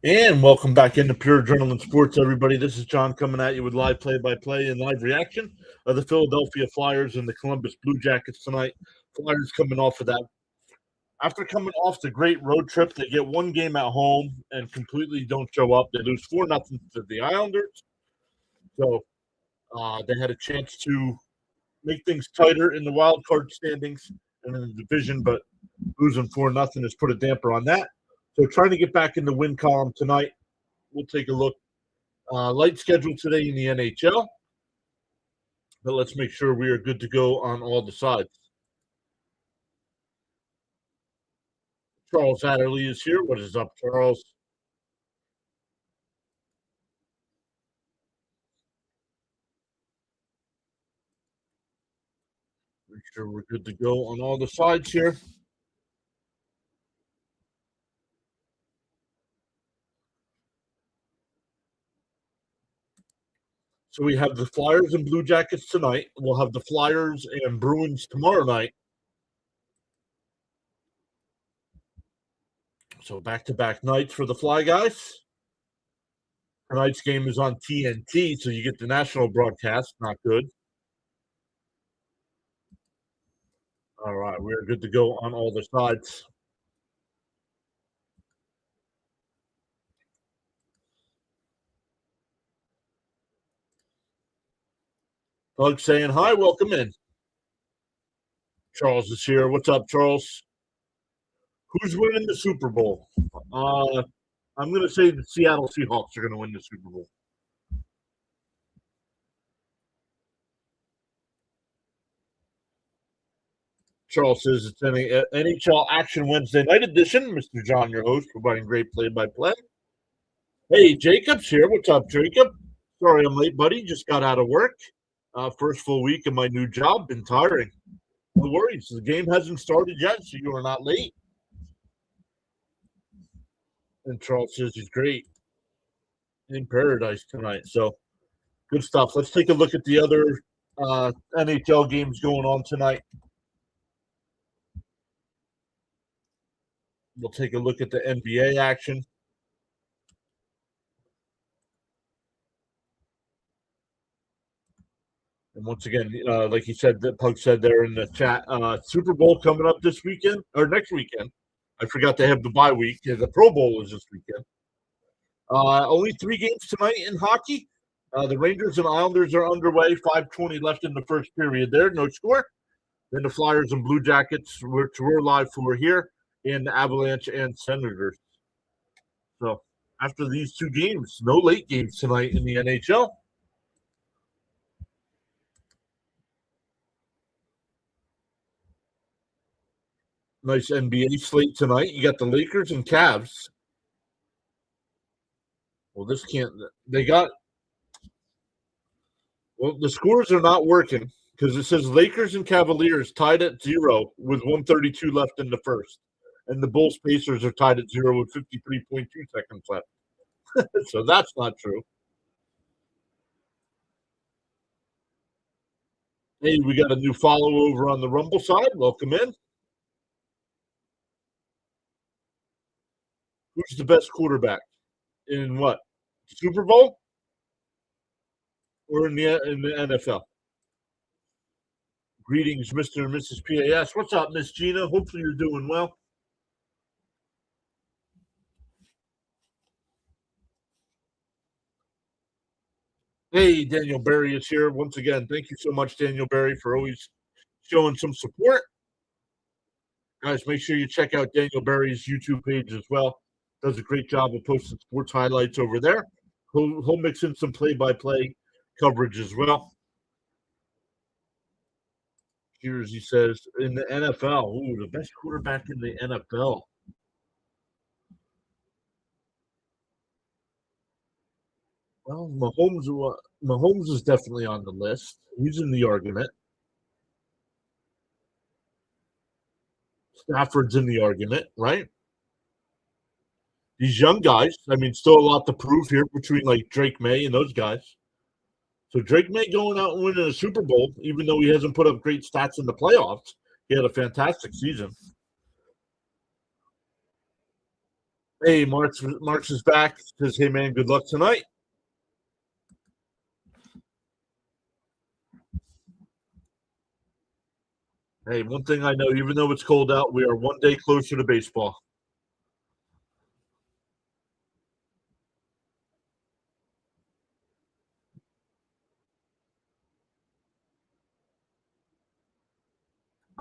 And welcome back into Pure Adrenaline Sports, everybody. This is John coming at you with live play-by-play and live reaction of the Philadelphia Flyers and the Columbus Blue Jackets tonight. Flyers coming off of that. After coming off the great road trip, they get one game at home and completely don't show up. They lose 4-0 to the Islanders. So they had a chance to make things tighter in the wild card standings and in the division, but losing 4-0 has put a damper on that. So trying to get back in the win column tonight. We'll take a look. Light schedule today in the NHL, but let's make sure we are good to go on all the sides. Charles Adderley is here. What is up, Charles? Make sure we're good to go on all the sides here. So we have the Flyers and Blue Jackets tonight. We'll have the Flyers and Bruins tomorrow night. So back-to-back nights for the Fly guys. Tonight's game is on TNT, so you get the national broadcast. Not good. All right, we're good to go on all the sides. Doug saying hi, welcome in. Charles is here. What's up, Charles? Who's winning the Super Bowl? I'm going to say the Seattle Seahawks are going to win the Super Bowl. Charles says it's an NHL Action Wednesday night edition. Mr. John, your host, providing great play-by-play. Hey, Jacob's here. What's up, Jacob? Sorry I'm late, buddy. Just got out of work. First full week of my new job. Been tiring. No worries. The game hasn't started yet, so you are not late. And Charles says he's great in paradise tonight. So good stuff. Let's take a look at the other NHL games going on tonight. We'll take a look at the NBA action. And once again, like you said, that Pug said there in the chat, Super Bowl coming up this weekend or next weekend. I forgot to have the bye week. Yeah, the Pro Bowl is this weekend. Only 3 games tonight in hockey. The Rangers and Islanders are underway. 5:20 left in the first period there. No score. Then the Flyers and Blue Jackets, which we're live for here, in Avalanche and Senators. So after these 2 games, no late games tonight in the NHL. Nice NBA slate tonight. You got the Lakers and Cavs. Well, this can't. They got. Well, the scores are not working because it says Lakers and Cavaliers tied at 0 with 132 left in the first, and the Bulls Pacers are tied at 0 with 53.2 seconds left. So that's not true. Hey, we got a new follow over on the Rumble side. Welcome in. Who's the best quarterback in what? Super Bowl or in the NFL? Greetings, Mr. and Mrs. PAS. What's up, Miss Gina? Hopefully you're doing well. Hey, Daniel Berry is here once again. Thank you so much, Daniel Berry, for always showing some support. Guys, make sure you check out Daniel Berry's YouTube page as well. Does a great job of posting sports highlights over there. He'll mix in some play-by-play coverage as well. Here's, he says, in the NFL, ooh, the best quarterback in the NFL. Well, Mahomes is definitely on the list. He's in the argument. Stafford's in the argument, right? These young guys, I mean, still a lot to prove here between like Drake May and those guys. So Drake May going out and winning a Super Bowl, even though he hasn't put up great stats in the playoffs, he had a fantastic season. Hey, Marks is back. Says, hey, man, good luck tonight. Hey, one thing I know, even though it's cold out, we are one day closer to baseball.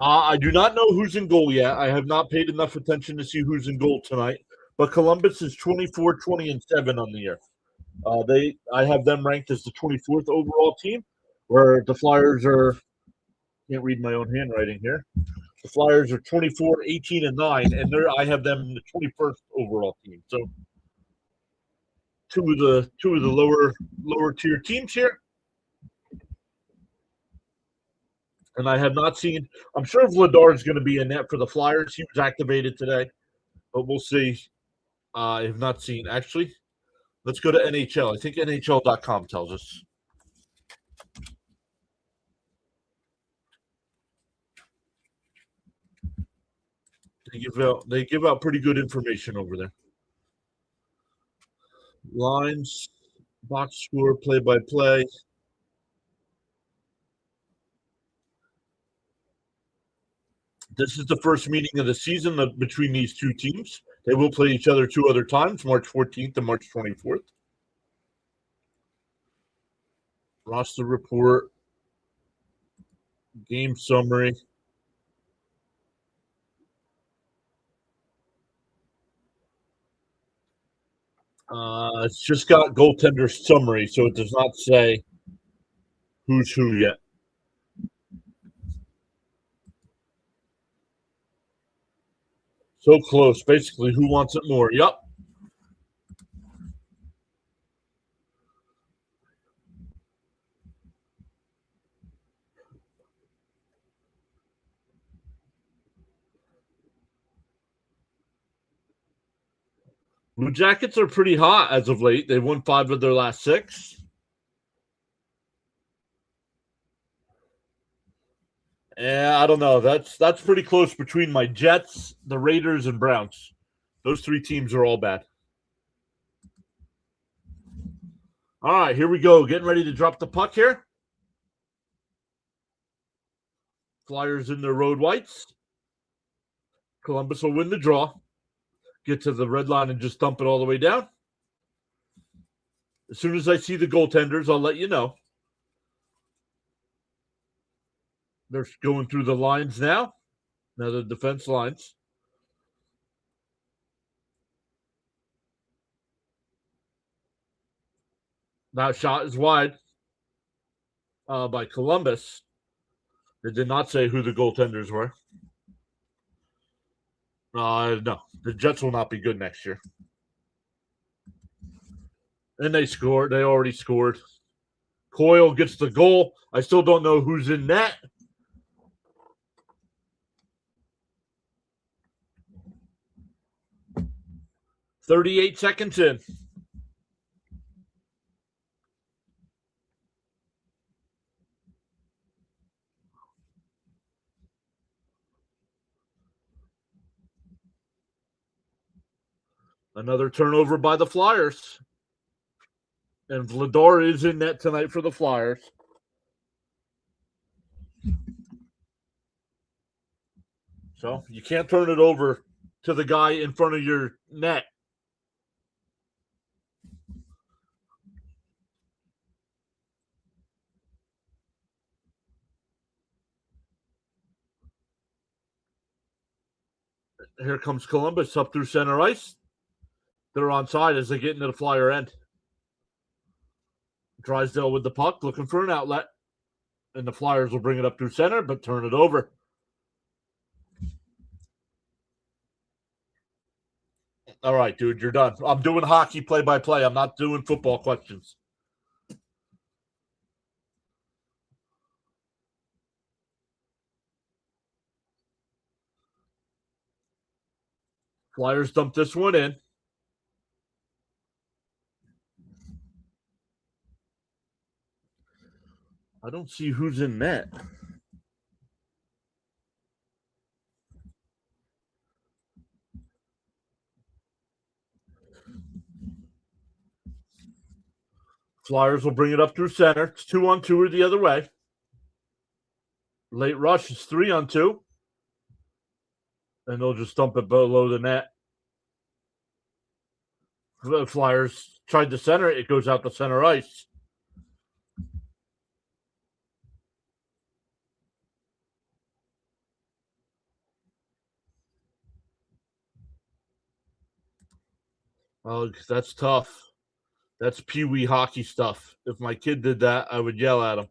I do not know who's in goal yet. I have not paid enough attention to see who's in goal tonight. But Columbus is 24, 20, and 7 on the year. I have them ranked as the 24th overall team, where the Flyers are, can't read my own handwriting here. The Flyers are 24, 18, and 9, and I have them in the 21st overall team. So two of the lower tier teams here. And I have not seen. I'm sure Vladar is going to be in net for the Flyers. He was activated today, but we'll see. I have not seen. Actually, let's go to NHL. I think NHL.com tells us. They give out pretty good information over there. Lines, box score, play by play. This is the first meeting of the season between these two teams. They will play each other two other times, March 14th and March 24th. Roster report, game summary. It's just got goaltender summary, so it does not say who's who yet. So close. Basically, who wants it more? Yep. Blue Jackets are pretty hot as of late. They've won 5 of their last 6. Yeah, I don't know. That's pretty close between my Jets, the Raiders, and Browns. Those 3 teams are all bad. All right, here we go. Getting ready to drop the puck here. Flyers in their road whites. Columbus will win the draw. Get to the red line and just dump it all the way down. As soon as I see the goaltenders, I'll let you know. They're going through the lines now. Now the defense lines. Now shot is wide by Columbus. They did not say who the goaltenders were. No, the Jets will not be good next year. And they scored. They already scored. Coyle gets the goal. I still don't know who's in net. "38 seconds in. Another turnover by the Flyers. And Vladar is in net tonight for the Flyers. So you can't turn it over to the guy in front of your net. Here comes Columbus up through center ice. They're onside as they get into the Flyer end. Drysdale with the puck, looking for an outlet. And the Flyers will bring it up through center, but turn it over. All right, dude, you're done. I'm doing hockey play-by-play. I'm not doing football questions. Flyers dump this one in. I don't see who's in net. Flyers will bring it up through center. It's 2-on-2 or the other way. Late rush is 3-on-2. And they'll just dump it below the net. The Flyers tried to center it. It goes out to center ice. Oh, that's tough. That's pee-wee hockey stuff. If my kid did that, I would yell at him.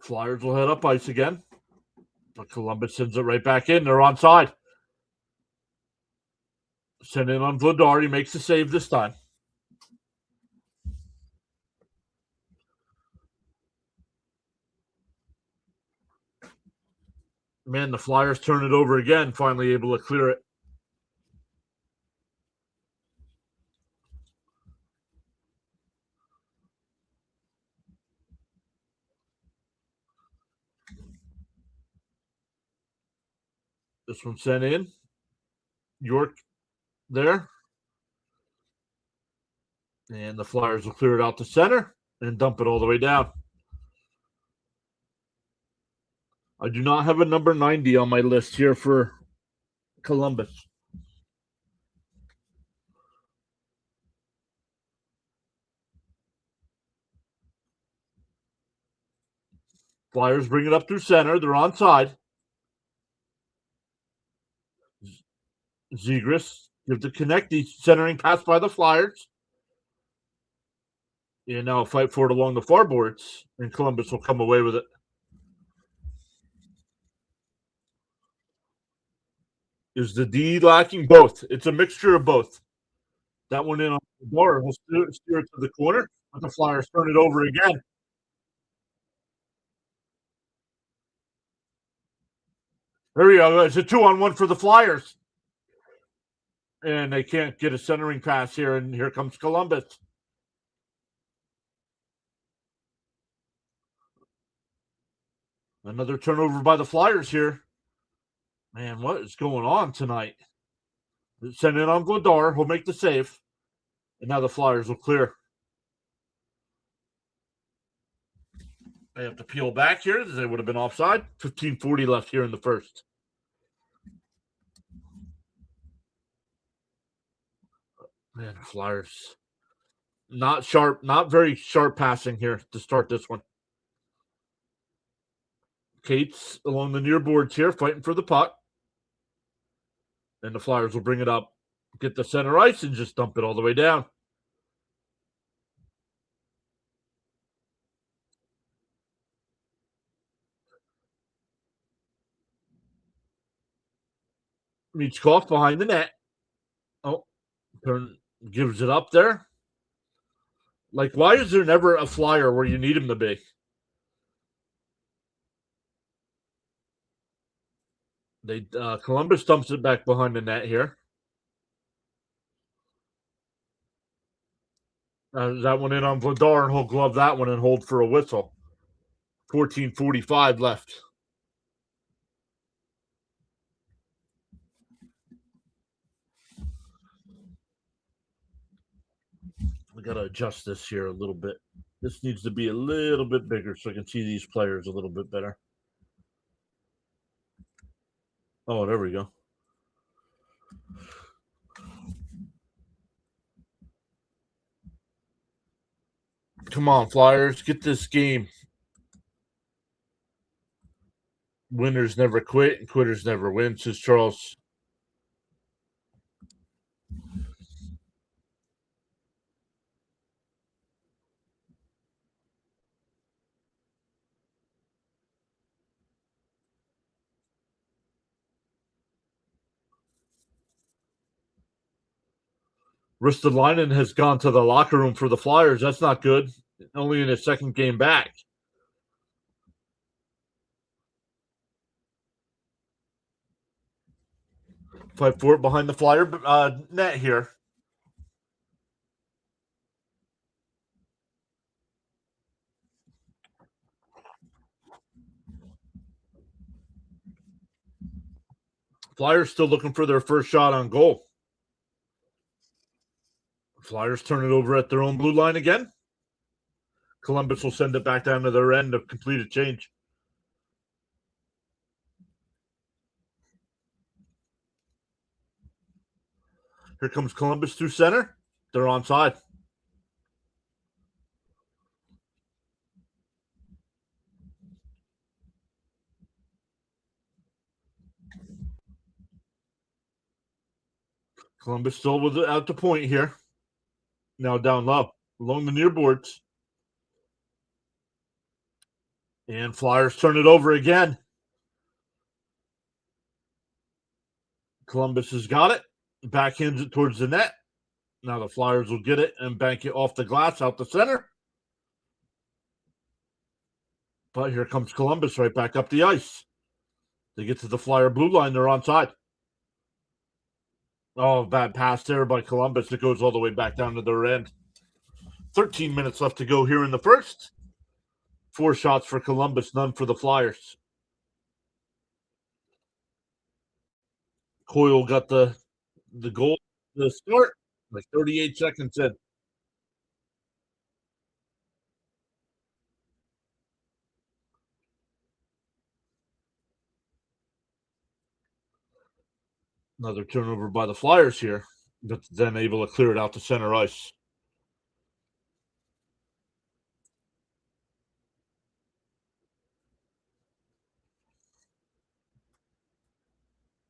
Flyers will head up ice again. But Columbus sends it right back in. They're onside. Send it on Vladar. He makes the save this time. Man, the Flyers turn it over again, finally able to clear it. This one sent in. York there. And the Flyers will clear it out to center and dump it all the way down. I do not have a number 90 on my list here for Columbus. Flyers bring it up through center. They're onside. Zegras gives the connect. The centering pass by the Flyers. And now a fight for it along the far boards. And Columbus will come away with it. Is the D lacking? Both. It's a mixture of both. That one in on the bar. We'll steer it to the corner. But the Flyers turn it over again. There we go. It's a 2-on-1 for the Flyers. And they can't get a centering pass here. And here comes Columbus. Another turnover by the Flyers here. Man, what is going on tonight? Send it on Vladar. He'll make the save. And now the Flyers will clear. They have to peel back here. They would have been offside. 15:40 left here in the first. Man, Flyers. Not sharp, not very sharp passing here to start this one. Cates along the near boards here, fighting for the puck. And the Flyers will bring it up, get the center ice, and just dump it all the way down. Michkov behind the net. Oh, gives it up there. Like, why is there never a Flyer where you need him to be? Columbus dumps it back behind the net here. That one in on Vladar, and he'll glove that one and hold for a whistle. 14:45 left. We got to adjust this here a little bit. This needs to be a little bit bigger so I can see these players a little bit better. Oh, there we go. Come on, Flyers, get this game. Winners never quit and quitters never win, says Charles. Ristolainen has gone to the locker room for the Flyers. That's not good. Only in his second game back. Fight for it behind the Flyer net here. Flyers still looking for their first shot on goal. Flyers turn it over at their own blue line again. Columbus will send it back down to their end of completed change. Here comes Columbus through center. They're onside. Columbus still without the point here. Now down low, along the near boards. And Flyers turn it over again. Columbus has got it. Backhands it towards the net. Now the Flyers will get it and bank it off the glass out the center. But here comes Columbus right back up the ice. They get to the Flyer blue line. They're onside. Oh, bad pass there by Columbus. It goes all the way back down to their end. 13 minutes left to go here in the first. 4 shots for Columbus, none for the Flyers. Coyle got the goal, the start, like 38 seconds in. Another turnover by the Flyers here, but then able to clear it out to center ice.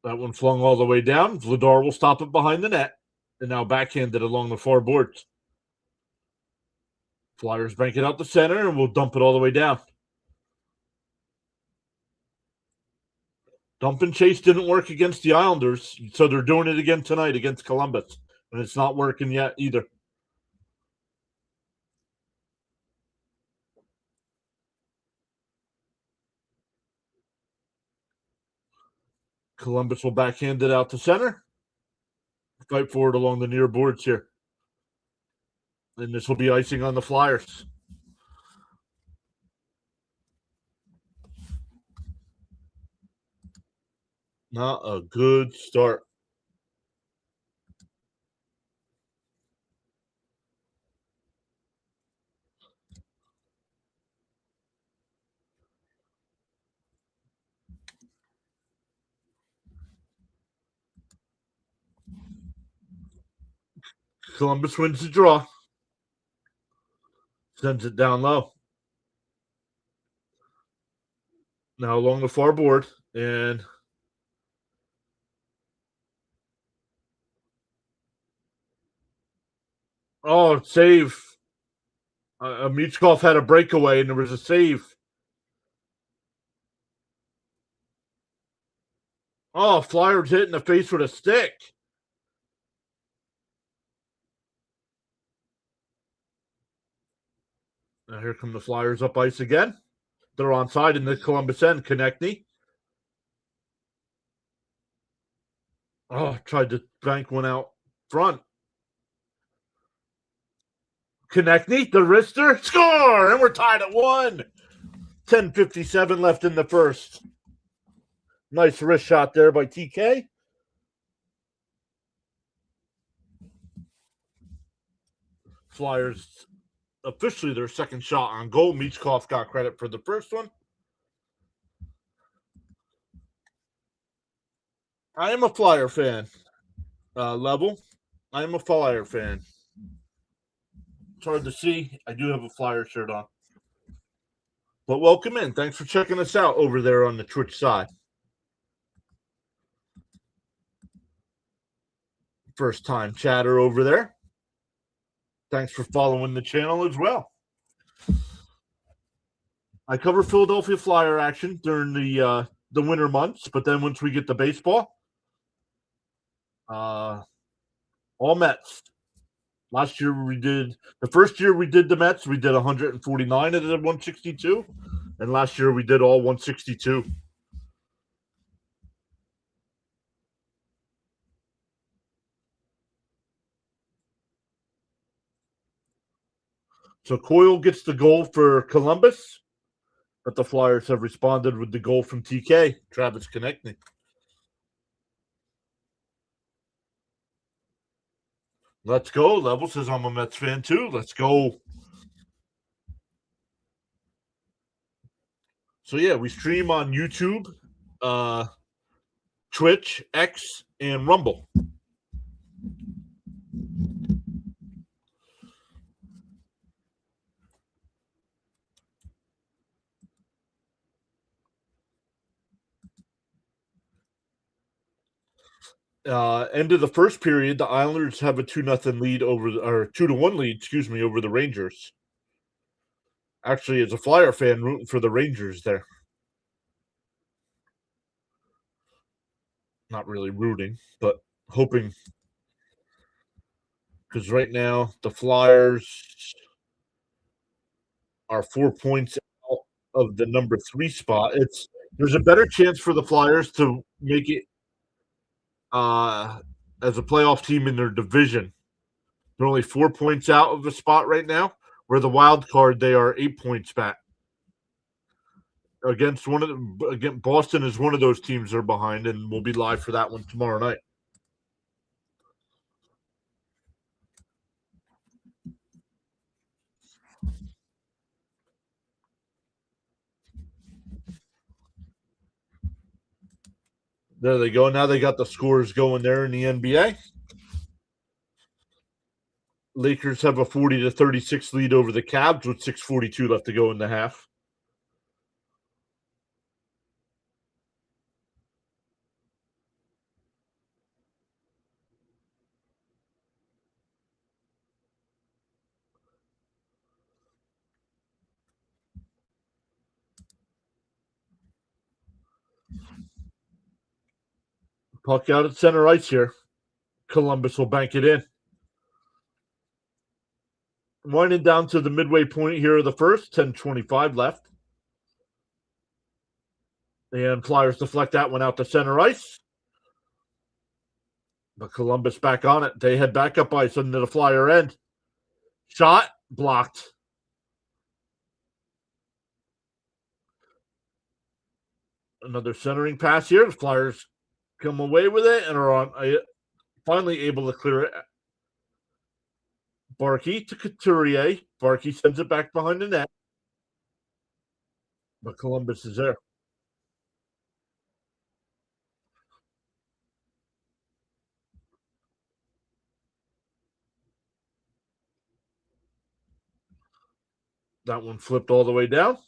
That one flung all the way down. Vladar will stop it behind the net, and now backhanded along the far boards. Flyers bank it out the center, and we'll dump it all the way down. Dump and chase didn't work against the Islanders, so they're doing it again tonight against Columbus, and it's not working yet either. Columbus will backhand it out to center. Fight for it along the near boards here. And this will be icing on the Flyers. Not a good start. Columbus wins the draw. Sends it down low. Now along the far board. And save. Michkov had a breakaway and there was a save. Oh, Flyers hit in the face with a stick. Now here come the Flyers up ice again. They're onside in the Columbus end. Konechny. Oh, tried to bank one out front. Konechny, the wrister, score! And we're tied at 1. 10:57 left in the first. Nice wrist shot there by TK. Flyers officially their second shot on goal. Michkov got credit for the first one. I am a Flyer fan. Level. I am a Flyer fan. It's hard to see. I do have a Flyer shirt on. But welcome in. Thanks for checking us out over there on the Twitch side. First time chatter over there. Thanks for following the channel as well. I cover Philadelphia Flyer action during the winter months, but then once we get to baseball, all Mets. Last year the first year we did the Mets, we did 149 out of 162, and last year we did all 162. So Coyle gets the goal for Columbus, but the Flyers have responded with the goal from TK, Travis Konechny. Let's go. Level says I'm a Mets fan too. Let's go. So yeah, we stream on YouTube, uh, Twitch, X, and Rumble. End of the first period, the Islanders have a 2-0 lead or 2-1 lead, excuse me, over the Rangers. Actually, as a Flyer fan, rooting for the Rangers there. Not really rooting, but hoping, because right now the Flyers are 4 points out of the number 3 spot. There's a better chance for the Flyers to make it uh, as a playoff team in their division. They're only 4 points out of the spot right now. Where the wild card, they are 8 points back. Against again, Boston is one of those teams they're behind, and we'll be live for that one tomorrow night. There they go. Now they got the scores going there in the NBA. Lakers have a 40-36 lead over the Cavs with 6:42 left to go in the half. Puck out at center ice here. Columbus will bank it in. Winding down to the midway point here of the first, 10:25 left. And Flyers deflect that one out to center ice. But Columbus back on it. They head back up ice into the Flyer end. Shot blocked. Another centering pass here. The Flyers come away with it and are finally able to clear it. Barkey to Couturier. Barkey sends it back behind the net. But Columbus is there. That one flipped all the way down.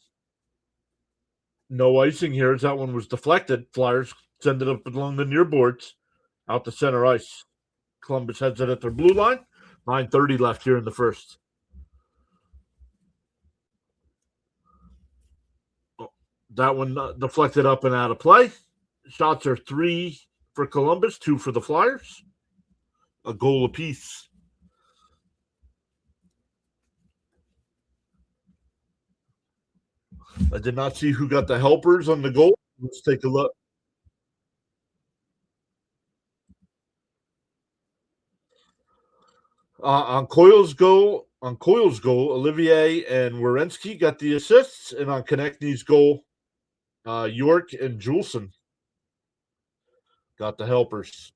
No icing here as that one was deflected. Flyers send it up along the near boards out to center ice. Columbus heads it at their blue line. 9:30 left here in the first. That one deflected up and out of play. Shots are 3 for Columbus, 2 for the Flyers. A goal apiece. I did not see who got the helpers on the goal. Let's take a look. On Coyle's goal, Olivier and Werenski got the assists, and on Konechny's goal, York and Juleson got the helpers.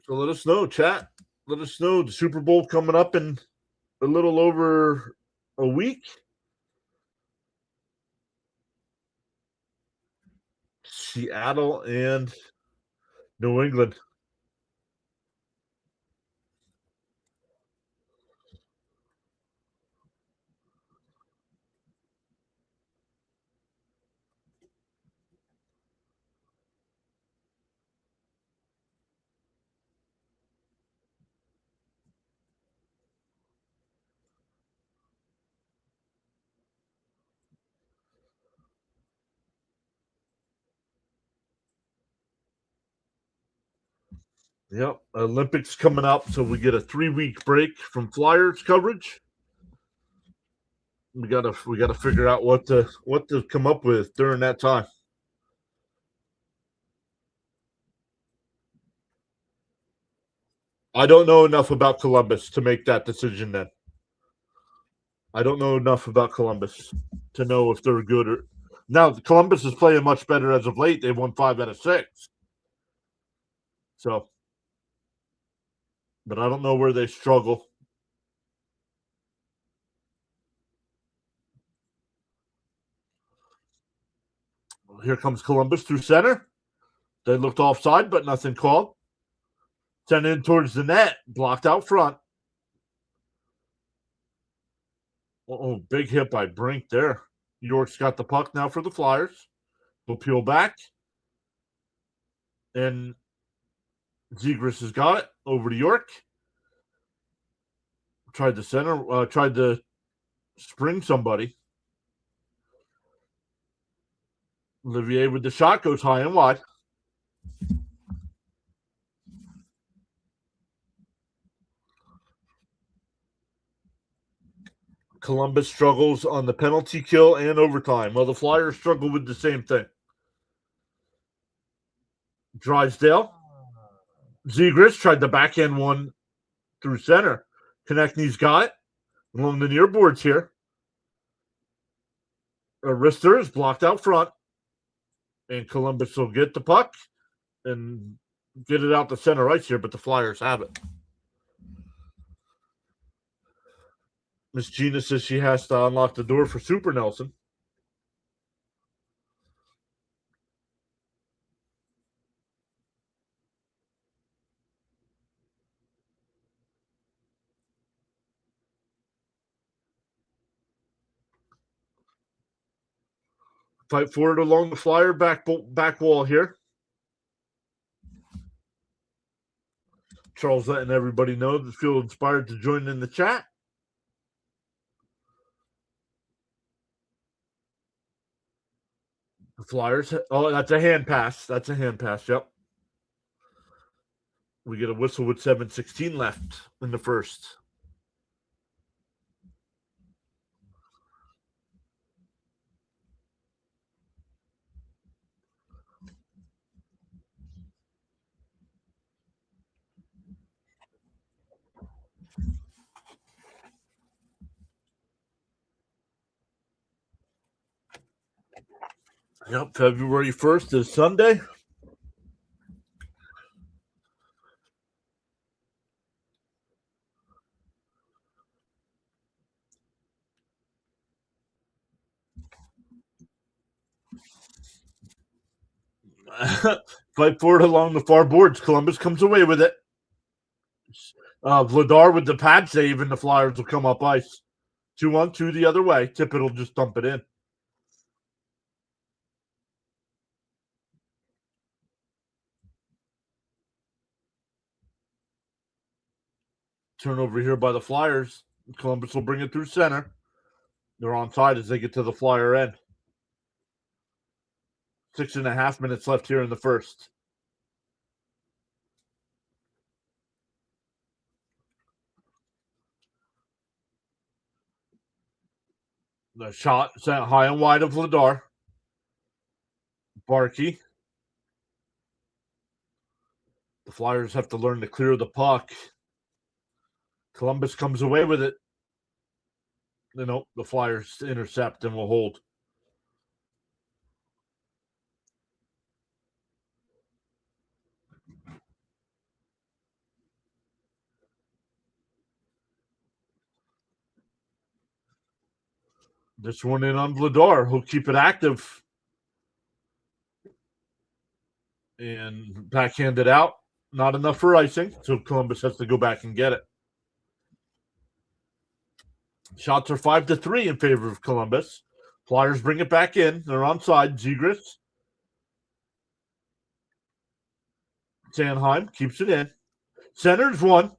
So let us know, chat. Let us know the Super Bowl coming up in a little over a week. Seattle and New England. Yep, Olympics coming up, so we get a 3-week break from Flyers coverage. We gotta figure out what to come up with during that time. I don't know enough about Columbus to make that decision. Then I don't know enough about Columbus to know if they're good or. Now Columbus is playing much better as of late. They've won 5 out of 6. So, but I don't know where they struggle. Here comes Columbus through center. They looked offside, but nothing called. Sent in towards the net, blocked out front. Oh, big hit by Brink there. York's got the puck now for the Flyers. We'll peel back. And Zegras has got it. Over to York. Tried to center, tried to spring somebody. Olivier with the shot goes high and wide. Columbus struggles on the penalty kill and overtime. Well, the Flyers struggle with the same thing. Drysdale. Zegras tried the backhand one through center. Konechny's got it along the near boards here. Rister is blocked out front. And Columbus will get the puck and get it out the center ice here, but the Flyers have it. Miss Gina says she has to unlock the door for Super Nelson. Fight forward along the Flyer back wall here. Charles letting everybody know that feel inspired to join in the chat. The Flyers. Oh, that's a hand pass. That's a hand pass. Yep. We get a whistle with 7:16 left in the first. Yep, February 1st is Sunday. Fight forward along the far boards. Columbus comes away with it. Vladar with the pad save, and the Flyers will come up ice. 2-on-2 the other way. Tippett will just dump it in. Turnover here by the Flyers. Columbus will bring it through center. They're onside as they get to the Flyer end. 6.5 minutes left here in the first. The shot sent high and wide of Vladar. Barkey. The Flyers have to learn to clear the puck. Columbus comes away with it. The Flyers intercept and will hold. This one in on Vladar. He'll keep it active. And backhand it out. Not enough for icing, so Columbus has to go back and get it. Shots are 5-3 in favor of Columbus. Flyers bring it back in. They're onside. Zegras. Sanheim keeps it in. Centers one.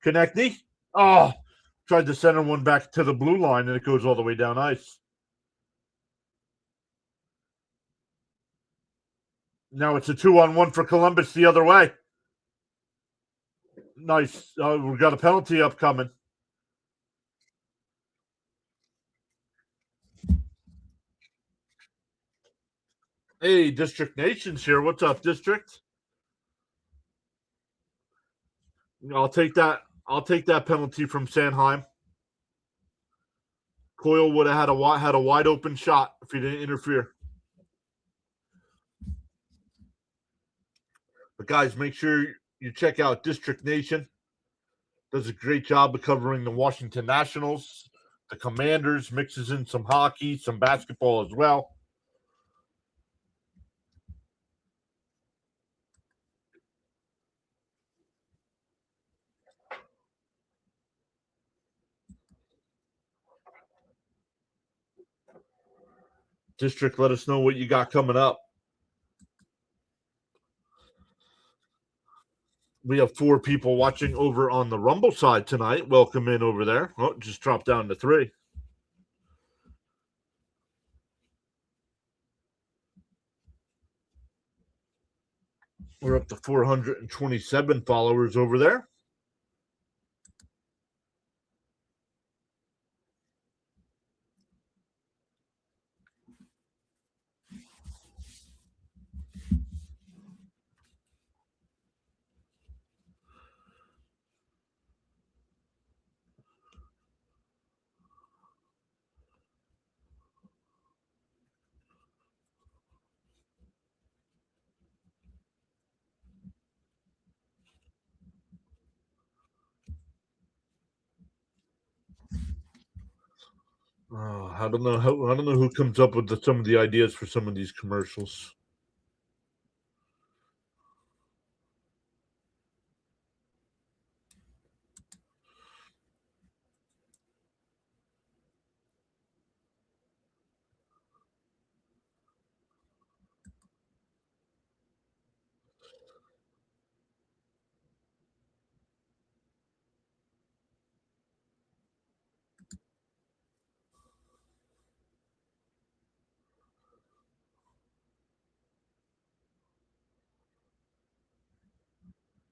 Konechny. Oh, tried to center one back to the blue line, and it goes all the way down ice. Now it's a 2-on-1 for Columbus the other way. Nice. We got a penalty upcoming. Hey, District Nations here. What's up, District? I'll take that. I'll take that penalty from Sanheim. Coyle would have had a wide open shot if he didn't interfere. But guys, make sure you check out District Nation. Does a great job of covering the Washington Nationals, the Commanders, mixes in some hockey, some basketball as well. District, let us know what you got coming up. We have 4 people watching over on the Rumble side tonight. Welcome in over there. Oh, just dropped down to 3. We're up to 427 followers over there. I don't know who comes up with some of the ideas for some of these commercials.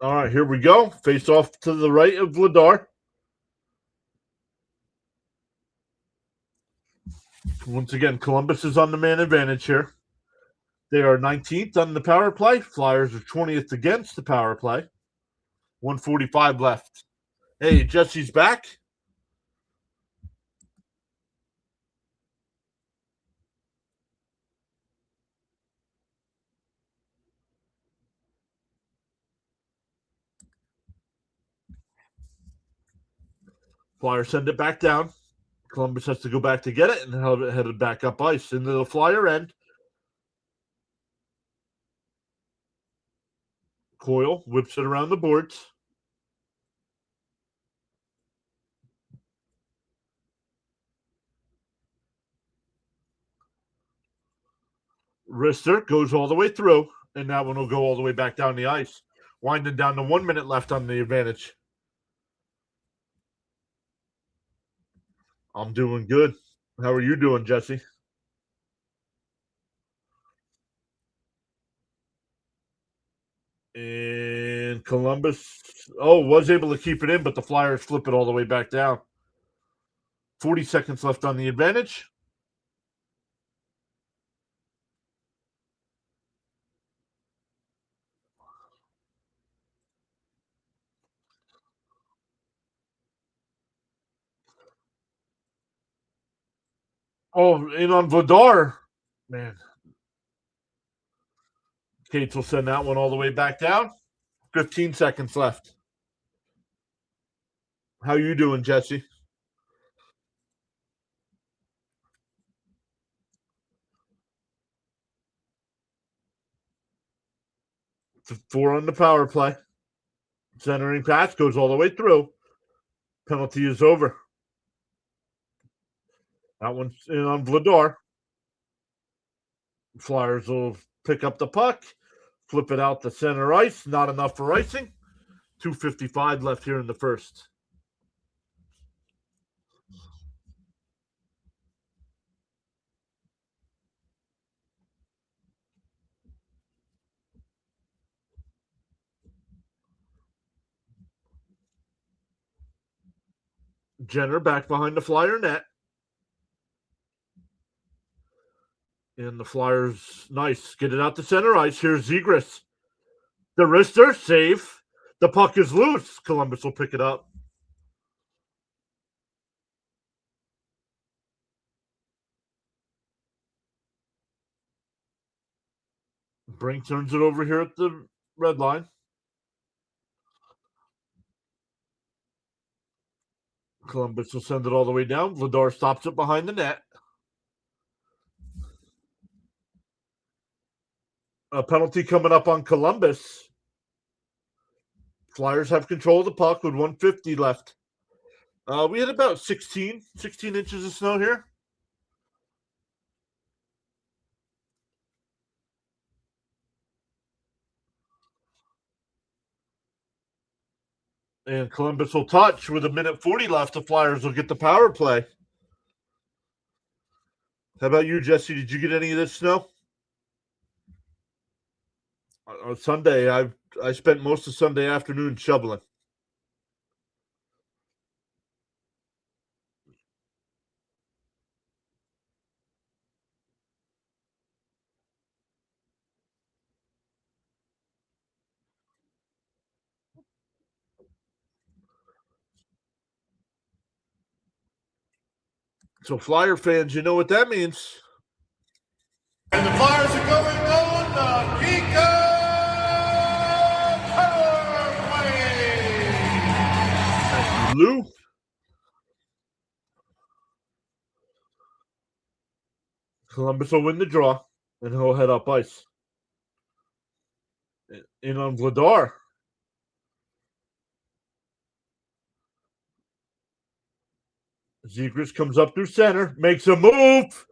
All right, here we go. Face off to the right of Vladar. Once again, Columbus is on the man advantage here. They are 19th on the power play. Flyers are 20th against the power play. 145 left. Hey, Jesse's back. Flyers send it back down. Columbus has to go back to get it and head it back up ice into the Flyer end. Coyle whips it around the boards. Rister goes all the way through, and that one will go all the way back down the ice. Winding down to 1 minute left on the advantage. I'm doing good. How are you doing, Jesse? And Columbus, was able to keep it in, but the Flyers flip it all the way back down. 40 seconds left on the advantage. Oh, in on Vladar. Man. Cates will send that one all the way back down. 15 seconds left. How you doing, Jesse? It's 4 on the power play. Centering pass goes all the way through. Penalty is over. That one's in on Vladar. Flyers will pick up the puck, flip it out to center ice. Not enough for icing. 2:55 left here in the first. Jenner back behind the Flyer net. And the Flyers, nice. Get it out to center ice. Here's Zegras. The wrister, save. The puck is loose. Columbus will pick it up. Brink turns it over here at the red line. Columbus will send it all the way down. Vladar stops it behind the net. A penalty coming up on Columbus. Flyers have control of the puck with 150 left. We had about 16 inches of snow here. And Columbus will touch with 1:40 left. The Flyers will get the power play. How about you, Jesse? Did you get any of this snow? On Sunday, I spent most of Sunday afternoon shoveling. So, Flyer fans, you know what that means. And the Flyers are going on the Pico Power Thank you, Lou. Columbus will win the draw, and he'll head up ice. In on Vladar. Zegras comes up through center, makes a move.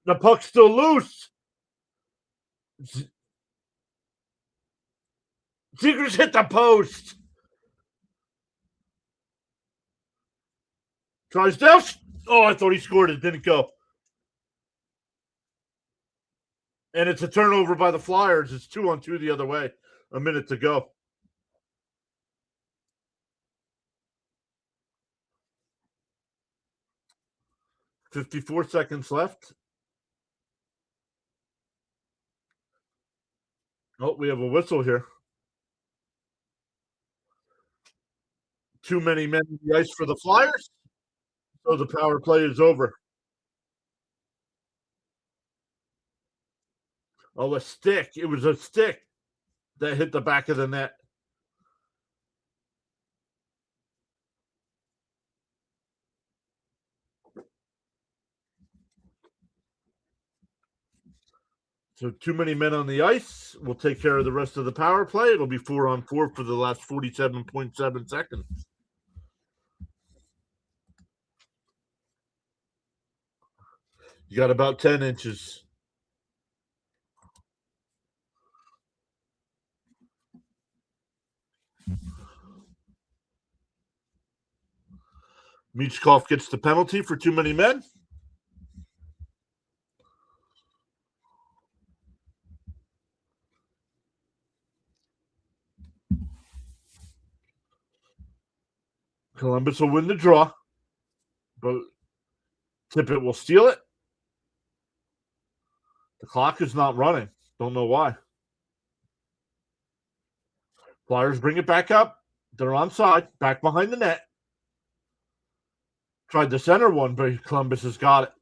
The puck's still loose. Zegras hit the post. Tries down. Oh, I thought he scored it. Didn't go. And it's a turnover by the Flyers. It's 2-on-2 the other way. A minute to go. $54 seconds left. Oh, we have a whistle here. Too many men in the ice for the Flyers. So the power play is over. Oh, a stick. It was a stick that hit the back of the net. So too many men on the ice. We'll take care of the rest of the power play. It'll be 4-on-4 for the last 47.7 seconds. You got about 10 inches. Michkov gets the penalty for too many men. Columbus will win the draw, but Tippett will steal it. The clock is not running. Don't know why. Flyers bring it back up. They're onside, back behind the net. Tried the center one, but Columbus has got it.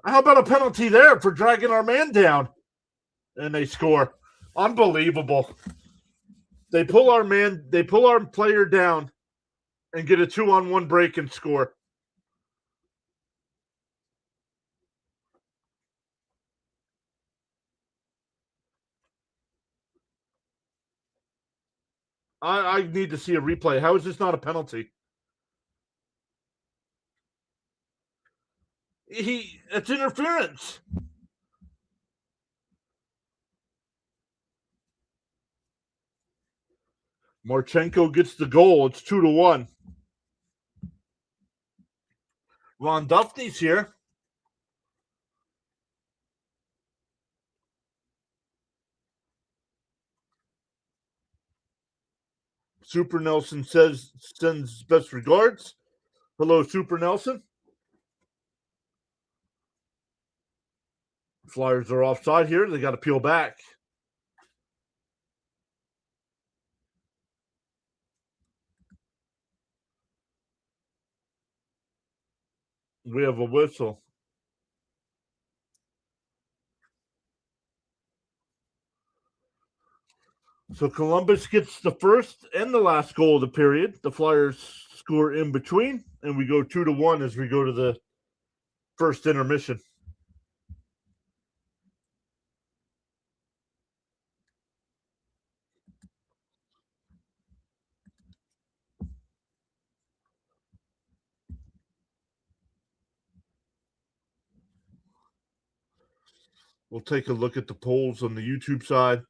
How about a penalty there for dragging our man down? And they score. Unbelievable. They pull our player down and get a 2-on-1 break and score. I need to see a replay. How is this not a penalty? It's interference. Marchenko gets the goal. It's 2-1. Ron Duffy's here. Super Nelson sends best regards. Hello, Super Nelson. Flyers are offside here. They got to peel back. We have a whistle. So Columbus gets the first and the last goal of the period. The Flyers score in between, and we go 2-1 as we go to the first intermission. We'll take a look at the polls on the YouTube side.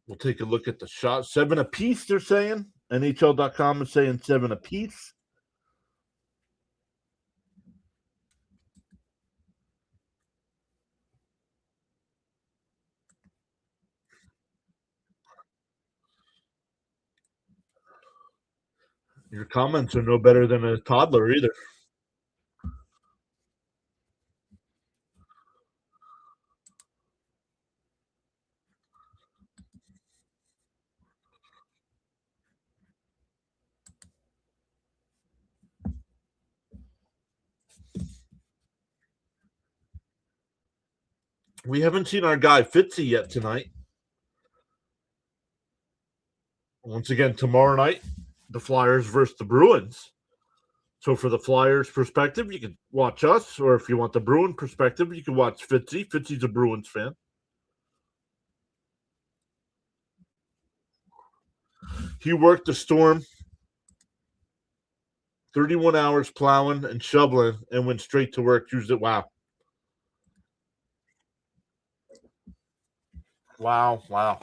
We'll take a look at the shots. 7 apiece, they're saying. NHL.com is saying 7 apiece. Your comments are no better than a toddler either. We haven't seen our guy Fitzy yet tonight. Once again, tomorrow night, the Flyers versus the Bruins. So for the Flyers perspective, you can watch us, or if you want the Bruin perspective, you can watch Fitzy. Fitzy's a Bruins fan. He worked the storm 31 hours plowing and shoveling and went straight to work Tuesday. Wow. Wow.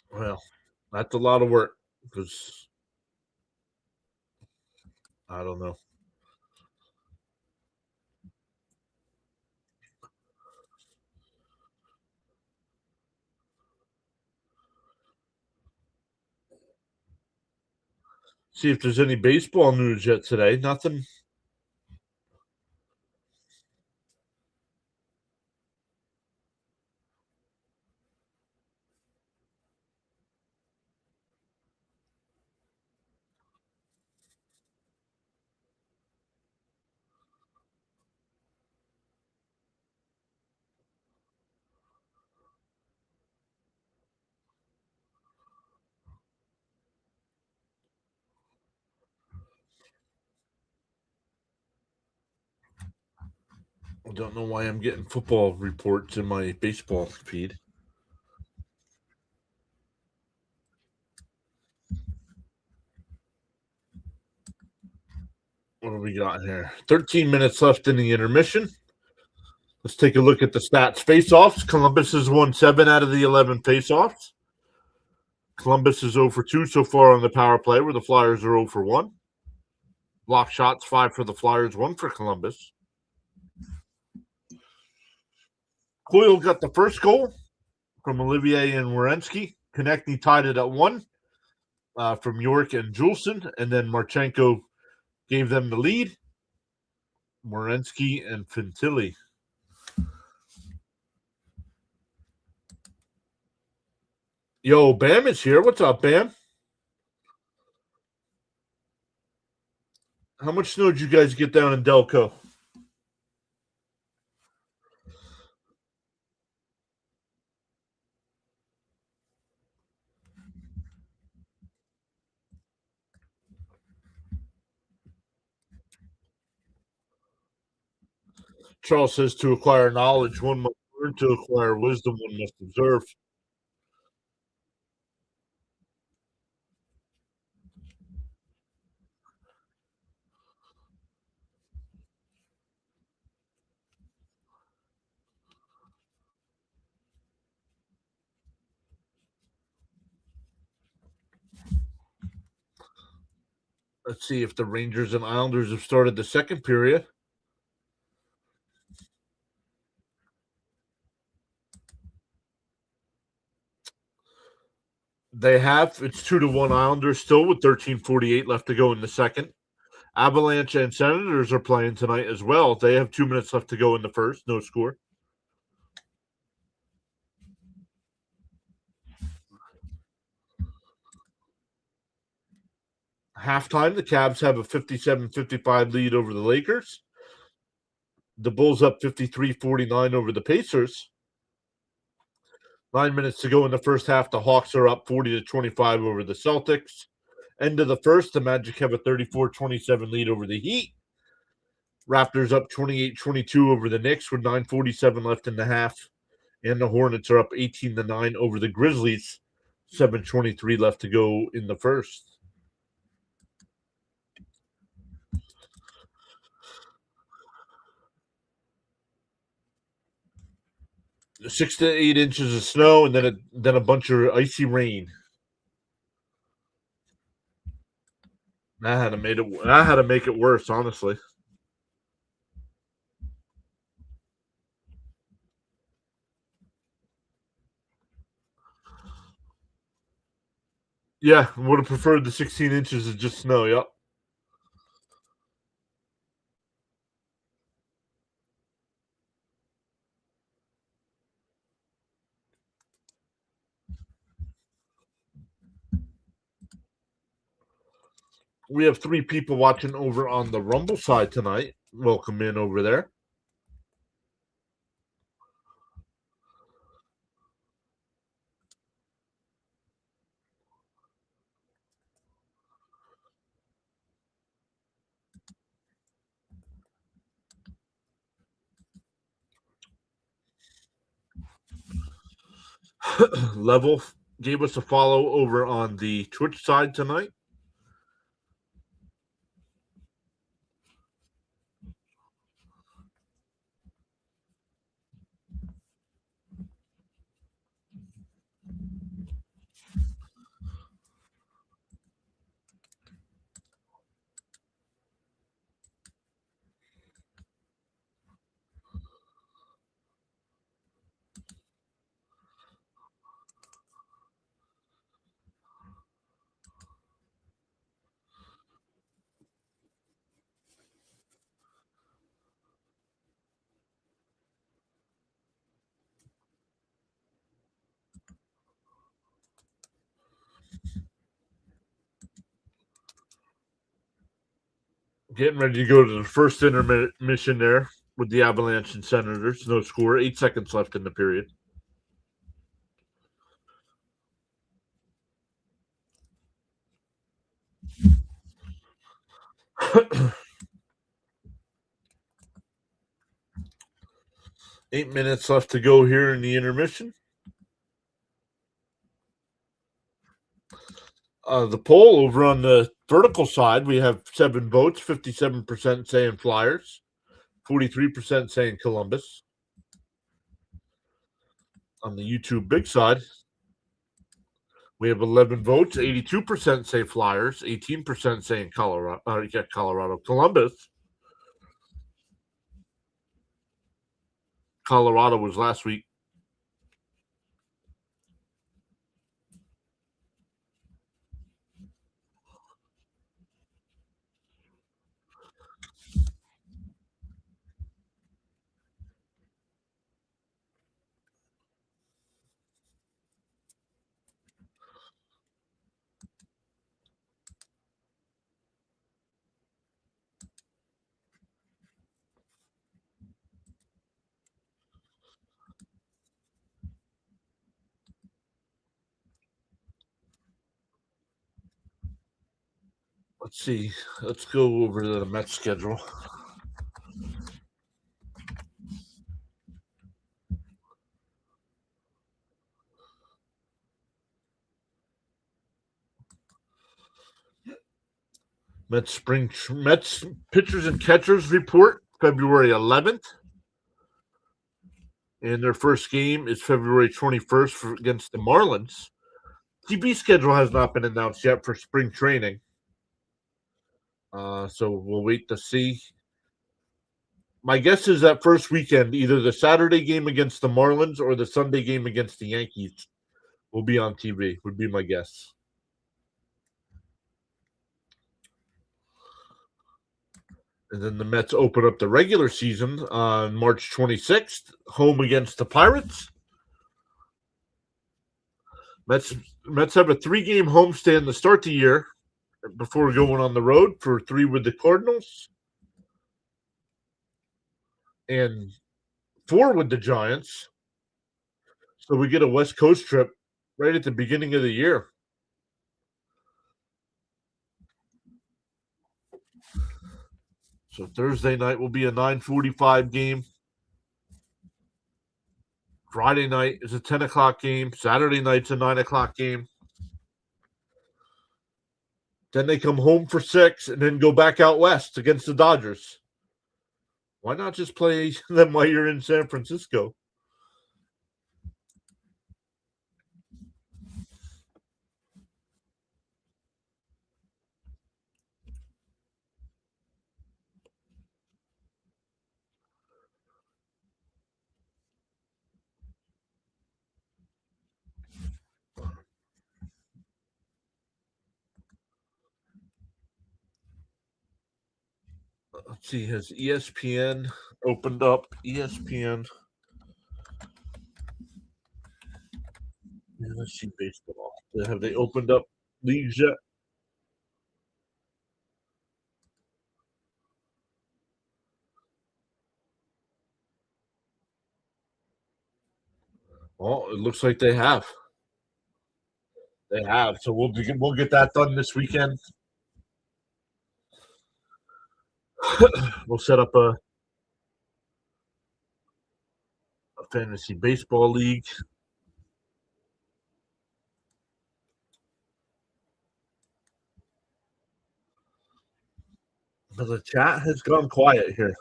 Well, that's a lot of work because I don't know. See if there's any baseball news yet today. Nothing. I don't know why I'm getting football reports in my baseball feed. What do we got here? 13 minutes left in the intermission. Let's take a look at the stats. Face-offs. Columbus has won 7 out of the 11 face-offs. Columbus is 0 for 2 so far on the power play, where the Flyers are 0 for 1. Block shots, 5 for the Flyers, 1 for Columbus. Coyle got the first goal from Olivier and Werenski. Konechny tied it at 1 from York and Juleson, and then Marchenko gave them the lead. Werenski and Fantilli. Yo, Bam is here. What's up, Bam? How much snow did you guys get down in Delco? Charles says to acquire knowledge, one must learn; to acquire wisdom, one must observe. Let's see if the Rangers and Islanders have started the second period. They have. It's 2-1 Islanders still with 13:48 left to go in the second. Avalanche and Senators are playing tonight as well. They have 2 minutes left to go in the first. No score. Halftime, the Cavs have a 57-55 lead over the Lakers. The Bulls up 53-49 over the Pacers. 9 minutes to go in the first half. The Hawks are up 40-25 over the Celtics. End of the first, the Magic have a 34-27 lead over the Heat. Raptors up 28-22 over the Knicks with 9:47 left in the half. And the Hornets are up 18-9 over the Grizzlies. 7:23 left to go in the first. 6 to 8 inches of snow, and then a bunch of icy rain. That had to make it worse, honestly. Yeah, would have preferred the 16 inches of just snow. Yep. We have 3 people watching over on the Rumble side tonight. Welcome in over there. Level gave us a follow over on the Twitch side tonight. Getting ready to go to the first intermission there with the Avalanche and Senators. No score. 8 seconds left in the period. Eight minutes left to go here in the intermission. The poll over on the vertical side, we have 7 votes, 57% saying Flyers, 43% saying Columbus. On the YouTube big side, we have 11 votes, 82% say Flyers, 18% saying Colorado. Columbus. Colorado was last week. Let's see. Let's go over to the Mets schedule. Mets pitchers and catchers report February 11th. And their first game is February 21st against the Marlins. TV schedule has not been announced yet for spring training. So we'll wait to see. My guess is that first weekend, either the Saturday game against the Marlins or the Sunday game against the Yankees will be on TV, would be my guess. And then the Mets open up the regular season on March 26th, home against the Pirates. Mets have a 3-game homestand to start the year before going on the road for 3 with the Cardinals and 4 with the Giants. So we get a West Coast trip right at the beginning of the year. So Thursday night will be a 9:45 game. Friday night is a 10 o'clock game. Saturday night's a 9 o'clock game. Then they come home for 6 and then go back out west against the Dodgers. Why not just play them while you're in San Francisco? Let's see, has ESPN opened up? ESPN. Yeah, let's see baseball. Have they opened up leagues yet? Well, it looks like they have. They have. So we'll get that done this weekend. We'll set up a fantasy baseball league. But the chat has gone quiet here.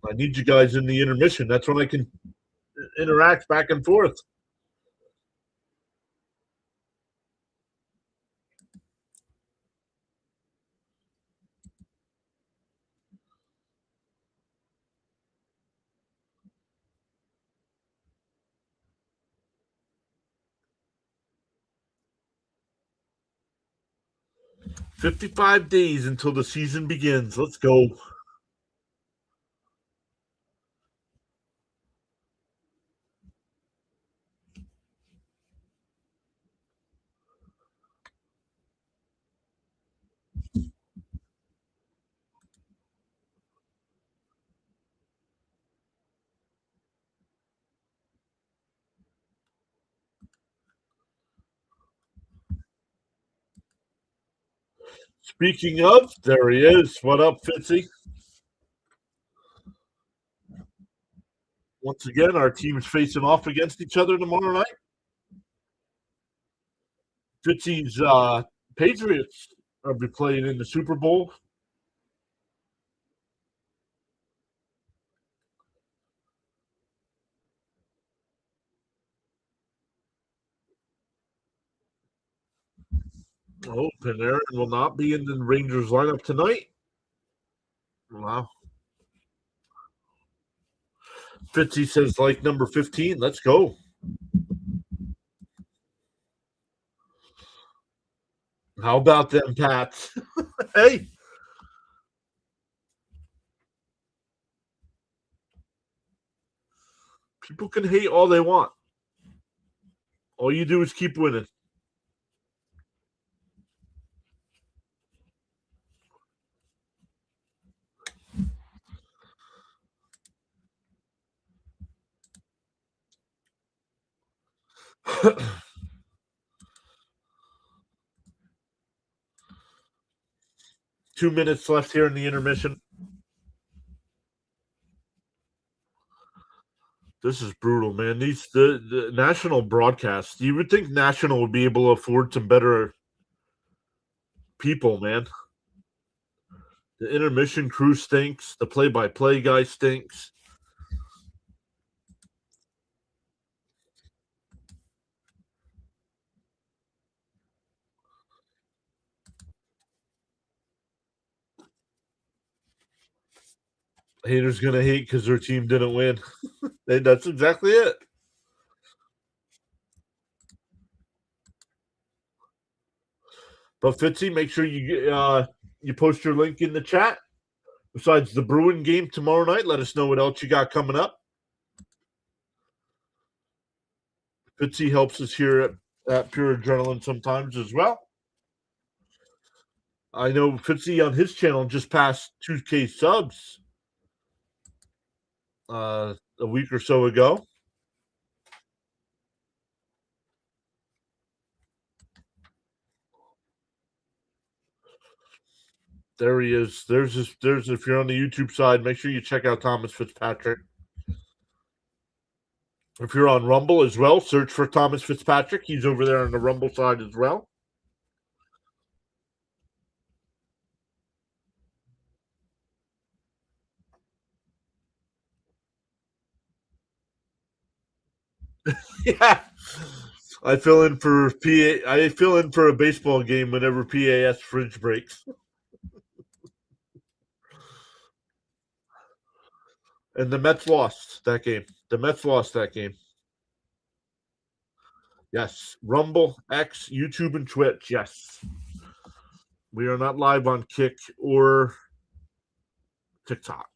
I need you guys in the intermission. That's when I can interact back and forth. "55 days until the season begins. Let's go." Speaking of, there he is. What up, Fitzy? Once again, our teams facing off against each other tomorrow night. Fitzy's Patriots are be playing in the Super Bowl. Oh, Panarin will not be in the Rangers lineup tonight. Wow. Fitzy says like number 15. Let's go. How about them, Pats? Hey. People can hate all they want. All you do is keep winning. Two minutes left here in the intermission. This is brutal, man. The national broadcast. You would think national would be able to afford some better people, man. The intermission crew stinks. The play-by-play guy stinks. Haters gonna hate because their team didn't win. That's exactly it. But Fitzy, make sure you post your link in the chat. Besides the Bruin game tomorrow night, let us know what else you got coming up. Fitzy helps us here at Pure Adrenaline sometimes as well. I know Fitzy on his channel just passed 2K subs a week or so ago. There he is. There's if you're on the YouTube side, make sure you check out Thomas Fitzpatrick. If you're on Rumble as well, search for Thomas Fitzpatrick. He's over there on the Rumble side as well. Yeah. I fill in for a baseball game whenever PAS fridge breaks. And the Mets lost that game. Yes. Rumble, X, YouTube, and Twitch. Yes. We are not live on Kick or TikTok.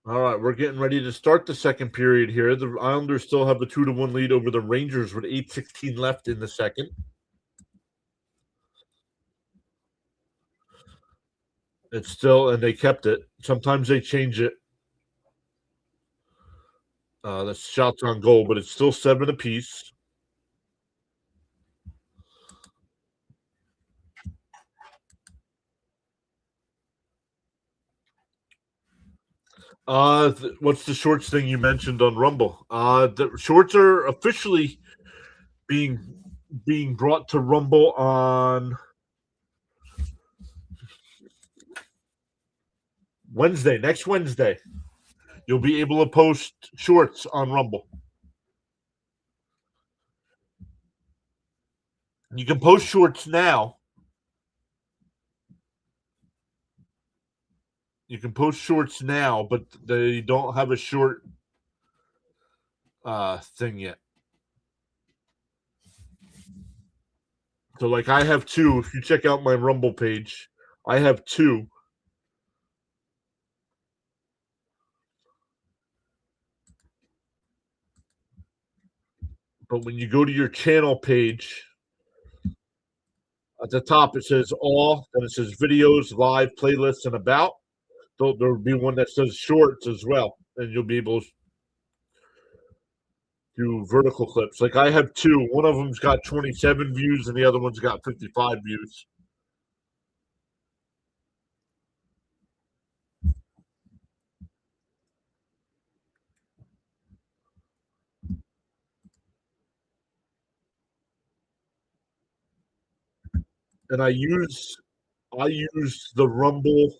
All right, we're getting ready to start the second period here. The Islanders still have a 2-1 lead over the Rangers with 8:16 left in the second. It's still, and they kept it. Sometimes they change it. That's shots on goal, but it's still 7 apiece. What's the shorts thing you mentioned on Rumble? The shorts are officially being brought to Rumble on Wednesday. Next Wednesday, you'll be able to post shorts on Rumble. You can post shorts now. You can post shorts now, but they don't have a short thing yet. So, like, I have 2. If you check out my Rumble page, I have 2. But when you go to your channel page, at the top it says all, then it says videos, live, playlists, and about. There'll be one that says shorts as well, and you'll be able to do vertical clips. Like, I have 2. One of them's got 27 views, and the other one's got 55 views. And I use the Rumble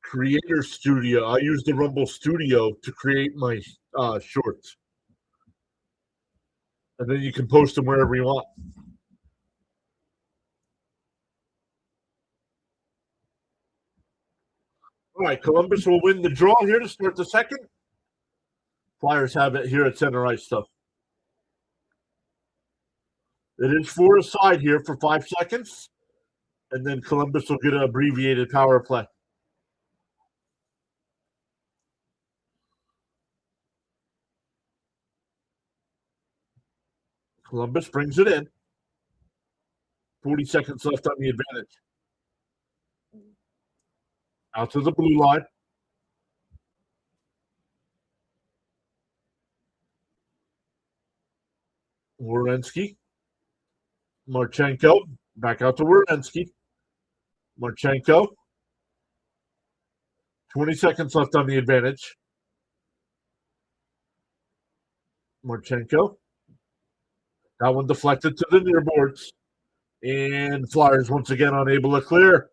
Creator Studio. I use the Rumble Studio to create my shorts. And then you can post them wherever you want. All right, Columbus will win the draw here to start the second. Flyers have it here at center ice stuff. It is 4 aside here for 5 seconds. And then Columbus will get an abbreviated power play. Columbus brings it in. 40 seconds left on the advantage. Out to the blue line. Werenski. Marchenko. Back out to Werenski. Marchenko. 20 seconds left on the advantage. Marchenko. That one deflected to the near boards. And Flyers once again unable to clear.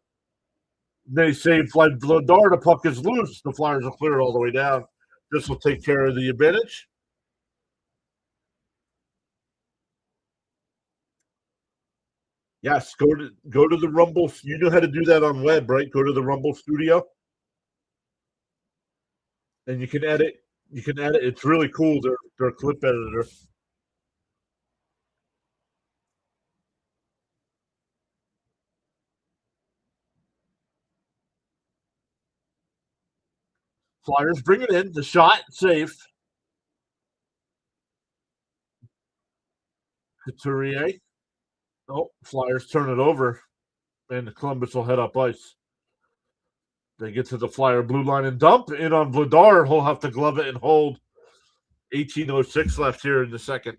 They say like Vladar, the puck is loose. The Flyers will clear it all the way down. This will take care of the advantage. Yes, go to the Rumble. You know how to do that on web, right? Go to the Rumble Studio, and you can edit. You can edit. It's really cool. Their clip editor. Flyers bring it in. The shot safe. Couturier. Oh, Flyers turn it over, and the Columbus will head up ice. They get to the Flyer blue line and dump in on Vladar. He'll have to glove it and hold. 18:06 left here in the second.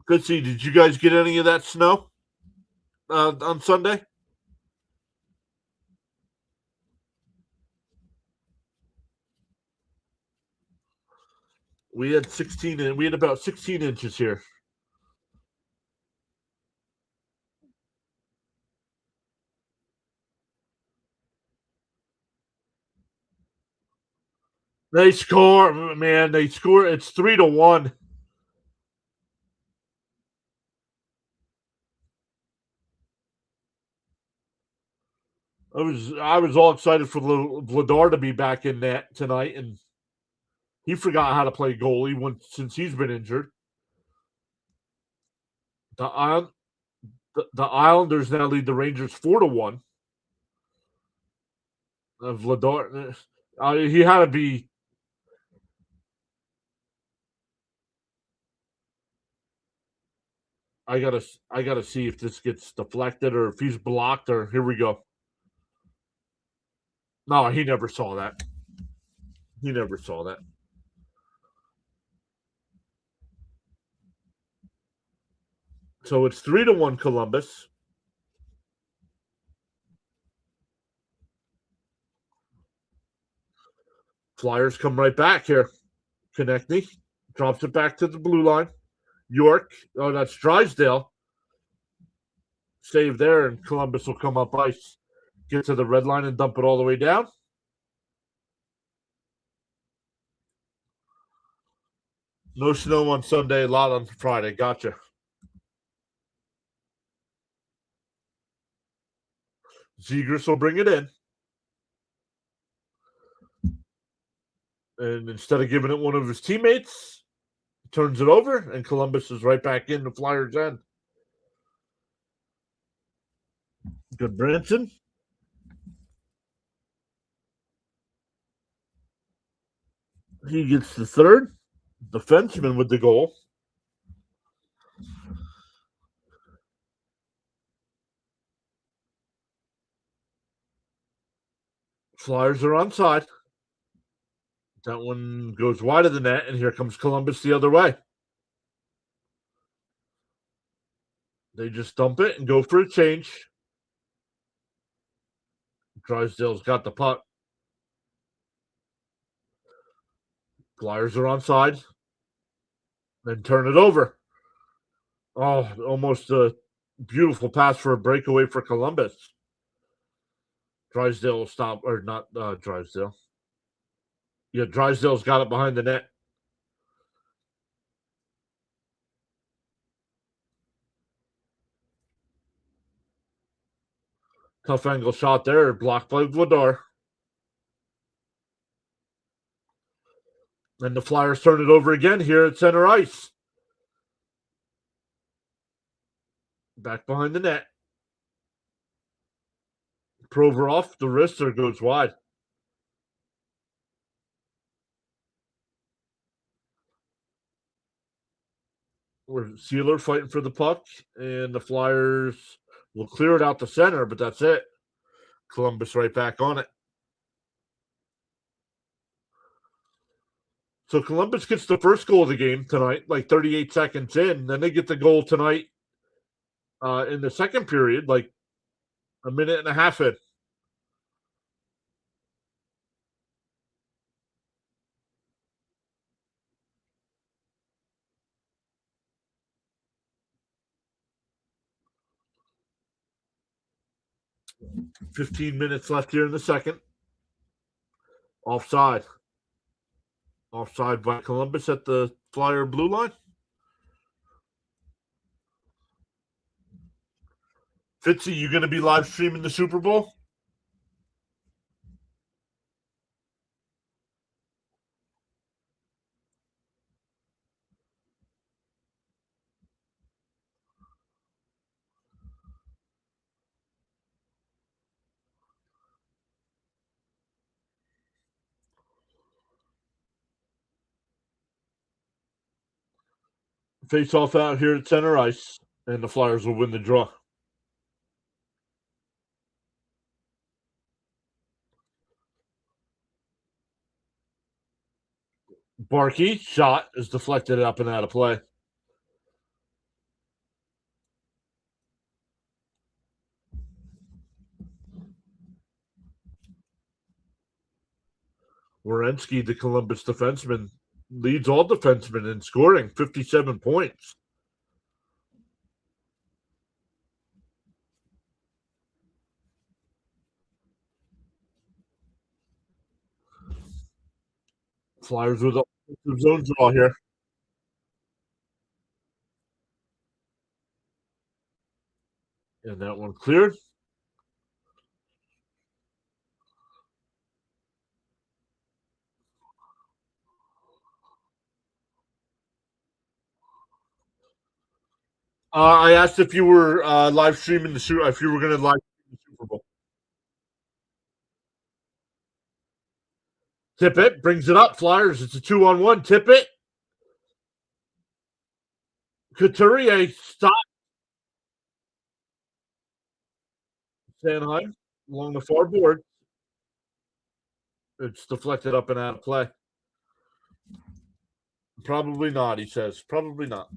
Good see. Did you guys get any of that snow on Sunday? We had 16, and we had about 16 inches here. They score, man. They score. It's 3-1. I was all excited for Vladar to be back in net tonight, and he forgot how to play goalie since he's been injured. The Islanders now lead the Rangers 4-1. Vladar, he had to be. I gotta see if this gets deflected or if he's blocked. Or here we go. No, he never saw that. He never saw that. So it's 3-1 Columbus. Flyers come right back here. Konechny drops it back to the blue line. York. Oh, that's Drysdale. Save there, and Columbus will come up ice. Get to the red line and dump it all the way down. No snow on Sunday, a lot on Friday. Gotcha. Zegers will bring it in. And instead of giving it one of his teammates, he turns it over, and Columbus is right back in the Flyers' end. Good Branson. He gets the third. Defenseman with the goal. Flyers are onside. That one goes wide of the net, and here comes Columbus the other way. They just dump it and go for a change. Drysdale's got the puck. Flyers are onside. Then turn it over. Oh, almost a beautiful pass for a breakaway for Columbus. Drysdale will stop, or not Drysdale. Yeah, Drysdale's got it behind the net. Tough angle shot there, blocked by Vladar. And the Flyers turn it over again here at center ice. Back behind the net. Provorov, the wrister goes wide. We're Sealer fighting for the puck, and the Flyers will clear it out the center, but that's it. Columbus right back on it. So Columbus gets the first goal of the game tonight, like 38 seconds in. Then they get the goal tonight in the second period, like a minute and a half in. 15 minutes left here in the second. Offside. Offside by Columbus at the Flyer blue line. Fitzy, you going to be live streaming the Super Bowl? Face off out here at center ice, and the Flyers will win the draw. Barkey shot is deflected up and out of play. Werenski, the Columbus defenseman, leads all defensemen in scoring, 57 points. Flyers with a zone draw here. And that one cleared. I asked if you were live streaming if you were going to live stream the Super Bowl. Tippett brings it up. Flyers. It's a 2-on-1. Tippett. Couturier stop. Sanheim along the far board. It's deflected up and out of play. Probably not, he says. Probably not.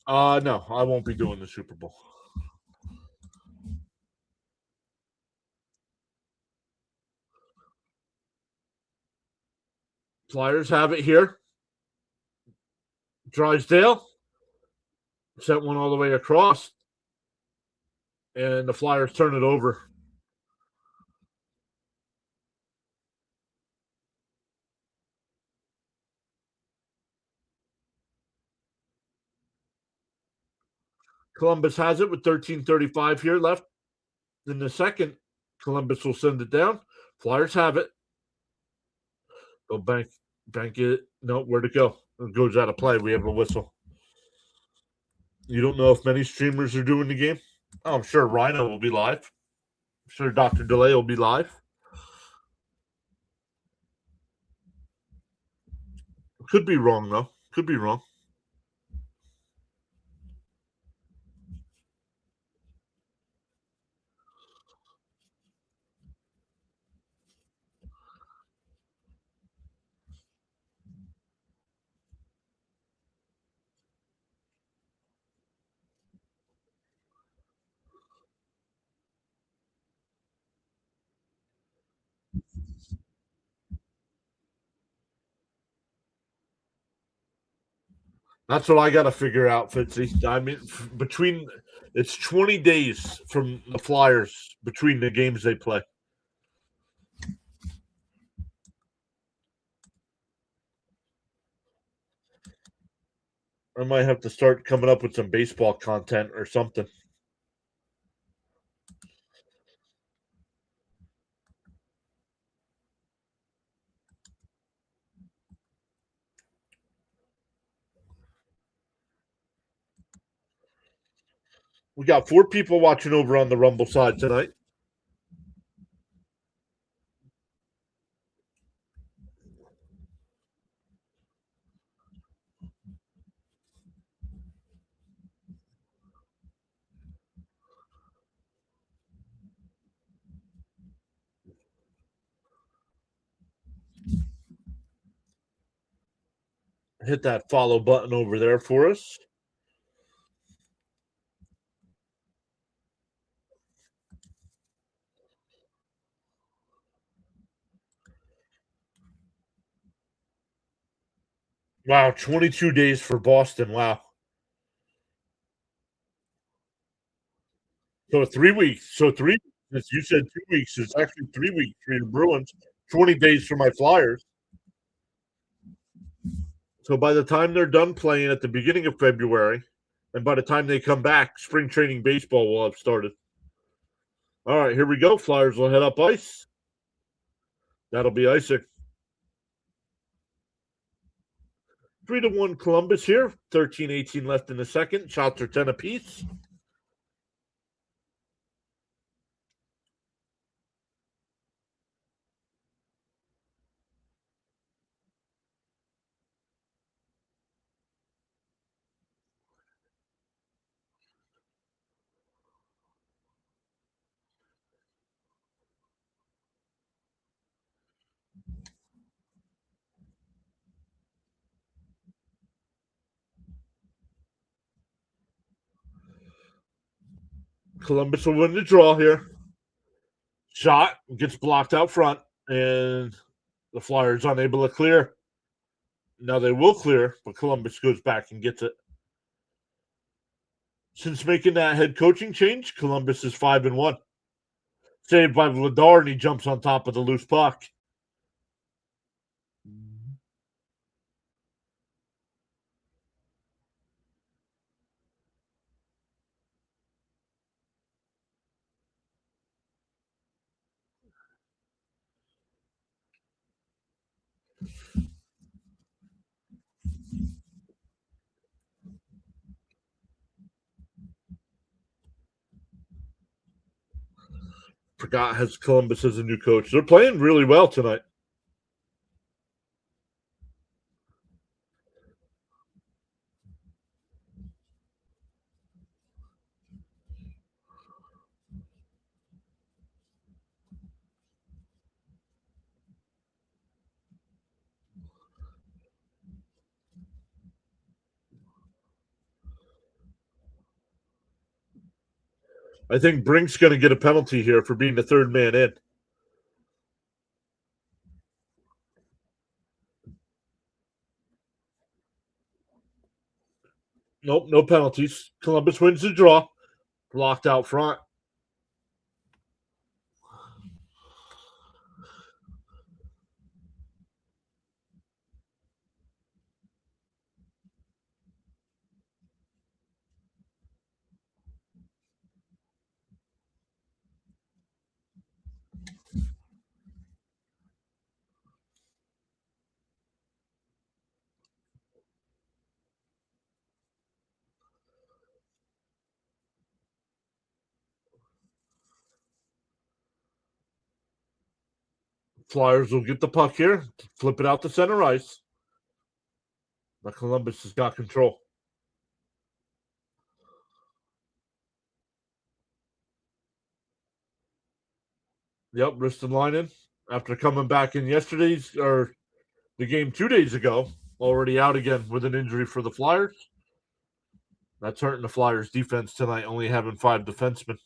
No, I won't be doing the Super Bowl. Flyers have it here. Drysdale sent one all the way across, and the Flyers turn it over. Columbus has it with 13:35 here left. In the second, Columbus will send it down. Flyers have it. They'll bank it. No, where'd it go? It goes out of play. We have a whistle. You don't know if many streamers are doing the game? Oh, I'm sure Rhino will be live. I'm sure Dr. DeLay will be live. Could be wrong, though. Could be wrong. That's what I got to figure out, Fitzy. I mean, it's 20 days from the Flyers between the games they play. I might have to start coming up with some baseball content or something. We got 4 people watching over on the Rumble side tonight. Hit that follow button over there for us. Wow, 22 days for Boston. Wow. So 3 weeks. So you said 2 weeks. It's actually 3 weeks for your Bruins, 20 days for my Flyers. So by the time they're done playing at the beginning of February, and by the time they come back, spring training baseball will have started. All right, here we go. Flyers will head up ice. That'll be icing. 3-1 Columbus here. 13-18 left in the second. Shots are 10 apiece. Columbus will win the draw here. Shot gets blocked out front, and the Flyers unable to clear. Now they will clear, but Columbus goes back and gets it. Since making that head coaching change, Columbus is 5-1. Saved by Vladar, and he jumps on top of the loose puck. Forgot has Columbus as a new coach. They're playing really well tonight. I think Brink's going to get a penalty here for being the third man in. Nope, no penalties. Columbus wins the draw. Blocked out front. Flyers will get the puck here, flip it out to center ice. But Columbus has got control. Yep, Ristolainen, after coming back in yesterday's or the game 2 days ago, already out again with an injury for the Flyers. That's hurting the Flyers' defense tonight, only having 5 defensemen.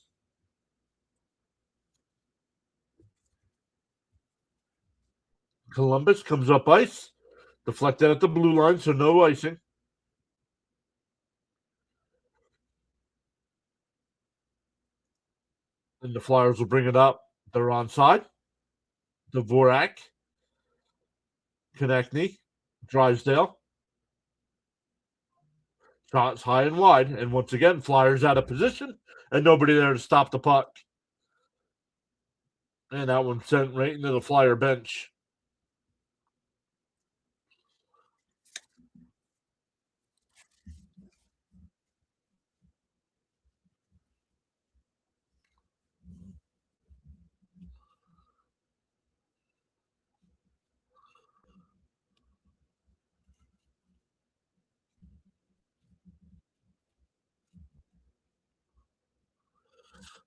Columbus comes up ice, deflected at the blue line, so no icing. And the Flyers will bring it up. They're onside. Dvorak, Konechny, Drysdale. Shots high and wide. And once again, Flyers out of position and nobody there to stop the puck. And that one sent right into the Flyer bench.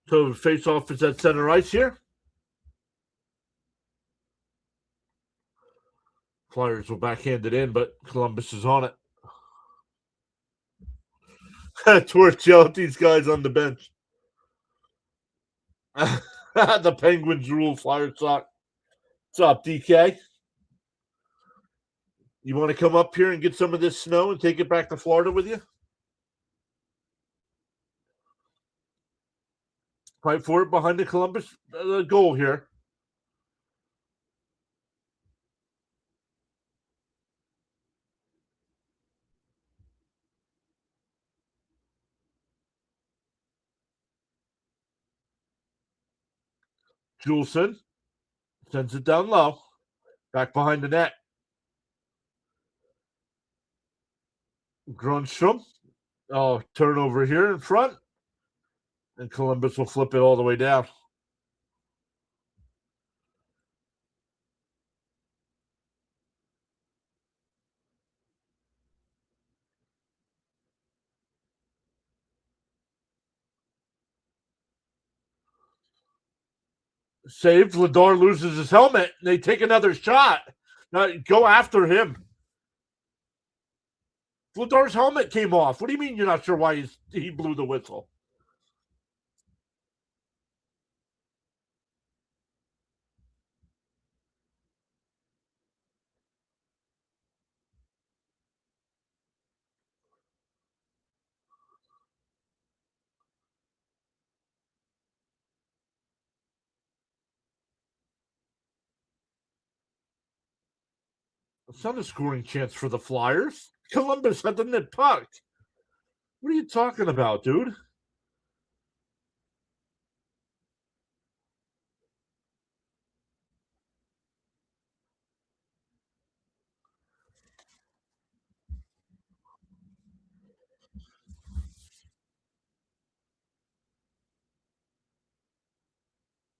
So face off is at center ice here. Flyers will backhand it in, but Columbus is on it. Torch yell at these guys on the bench. The Penguins rule, Flyers suck. What's up, DK? You want to come up here and get some of this snow and take it back to Florida with you? Fight for it behind the Columbus goal here. Juleson sends it down low. Back behind the net. Grunstrom. Oh, turnover here in front. And Columbus will flip it all the way down. Save. Vladar loses his helmet. And they take another shot. Now go after him. Vladar's helmet came off. What do you mean you're not sure why he blew the whistle? It's not a scoring chance for the Flyers. Columbus had the net puck. What are you talking about, dude?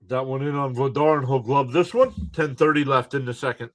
That one in on Vladar, and he'll glove this one. 10:30 left in the second.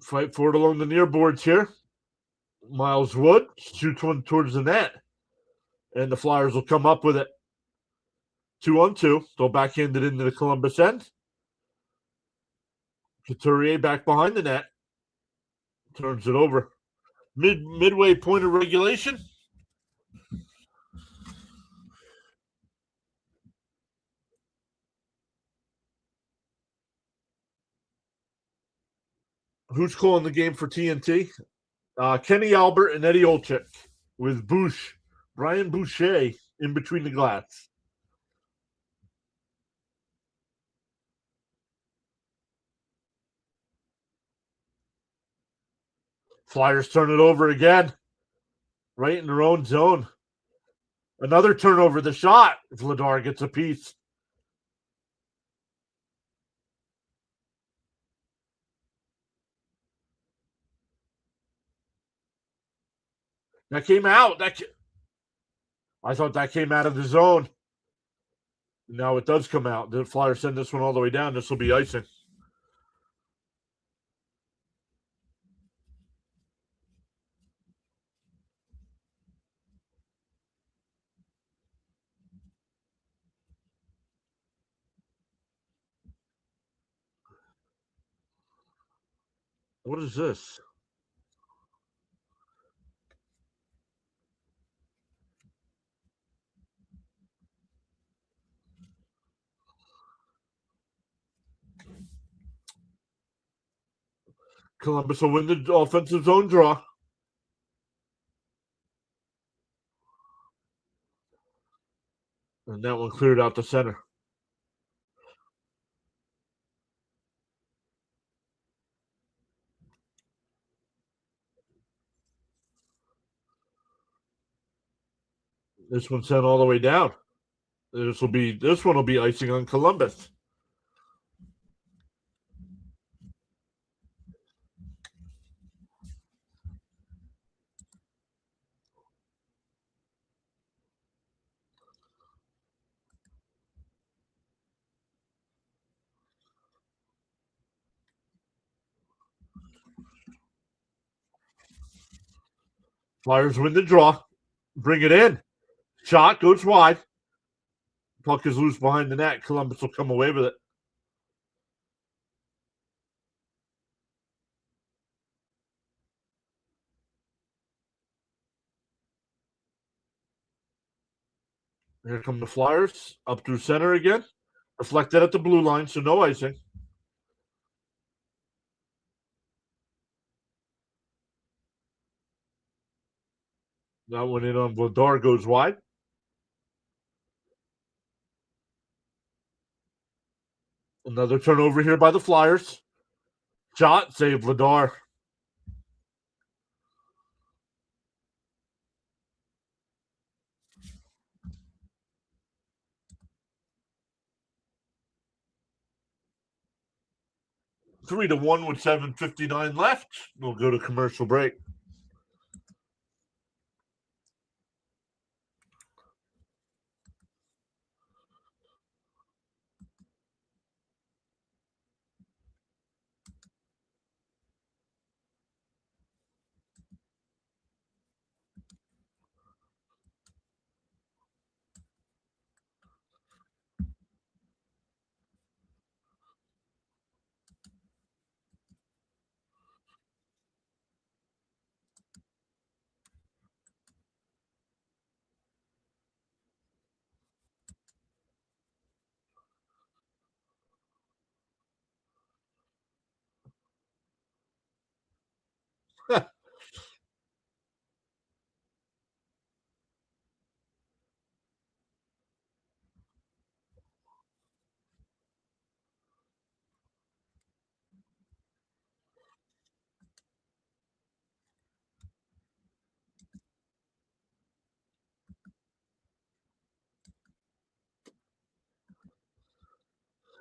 Fight for it along the near boards here. Miles Wood shoots one towards the net. And the Flyers will come up with it. 2-on-2. They'll backhand it into the Columbus end. Couturier back behind the net. Turns it over. Midway point of regulation. Who's calling the game for TNT? Kenny Albert and Eddie Olczyk with Brian Boucher in between the glass. Flyers turn it over again. Right in their own zone. Another turnover. The shot. Vladar gets a piece. That came out. I thought that came out of the zone. Now it does come out. The Flyers send this one all the way down. This will be icing. What is this? Columbus will win the offensive zone draw. And that one cleared out the center. This one sent all the way down. This one will be icing on Columbus. Flyers win the draw. Bring it in. Shot goes wide. Puck is loose behind the net. Columbus will come away with it. Here come the Flyers. Up through center again. Deflected at the blue line, so no icing. That one in on Vladar goes wide. Another turnover here by the Flyers. Shot, save Vladar. Three to 1 with 7:59 left. We'll go to commercial break.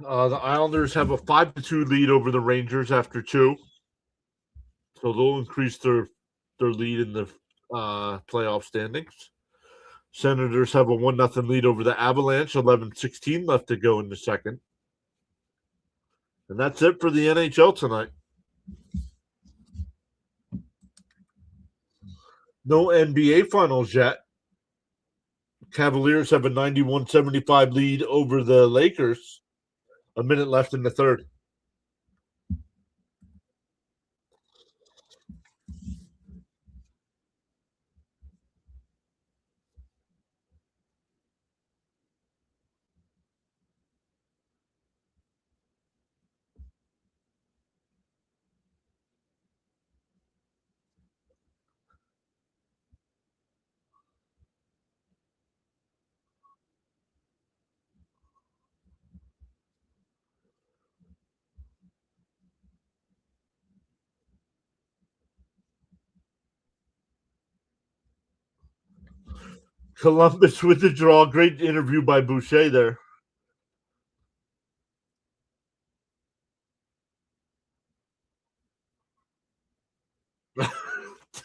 The Islanders have a 5-2 lead over the Rangers after 2. So they'll increase their lead in the playoff standings. Senators have a 1-0 lead over the Avalanche, 11:16 left to go in the second. And that's it for the NHL tonight. No NBA finals yet. Cavaliers have a 91-75 lead over the Lakers. A minute left in the third. Columbus with the draw. Great interview by Boucher there.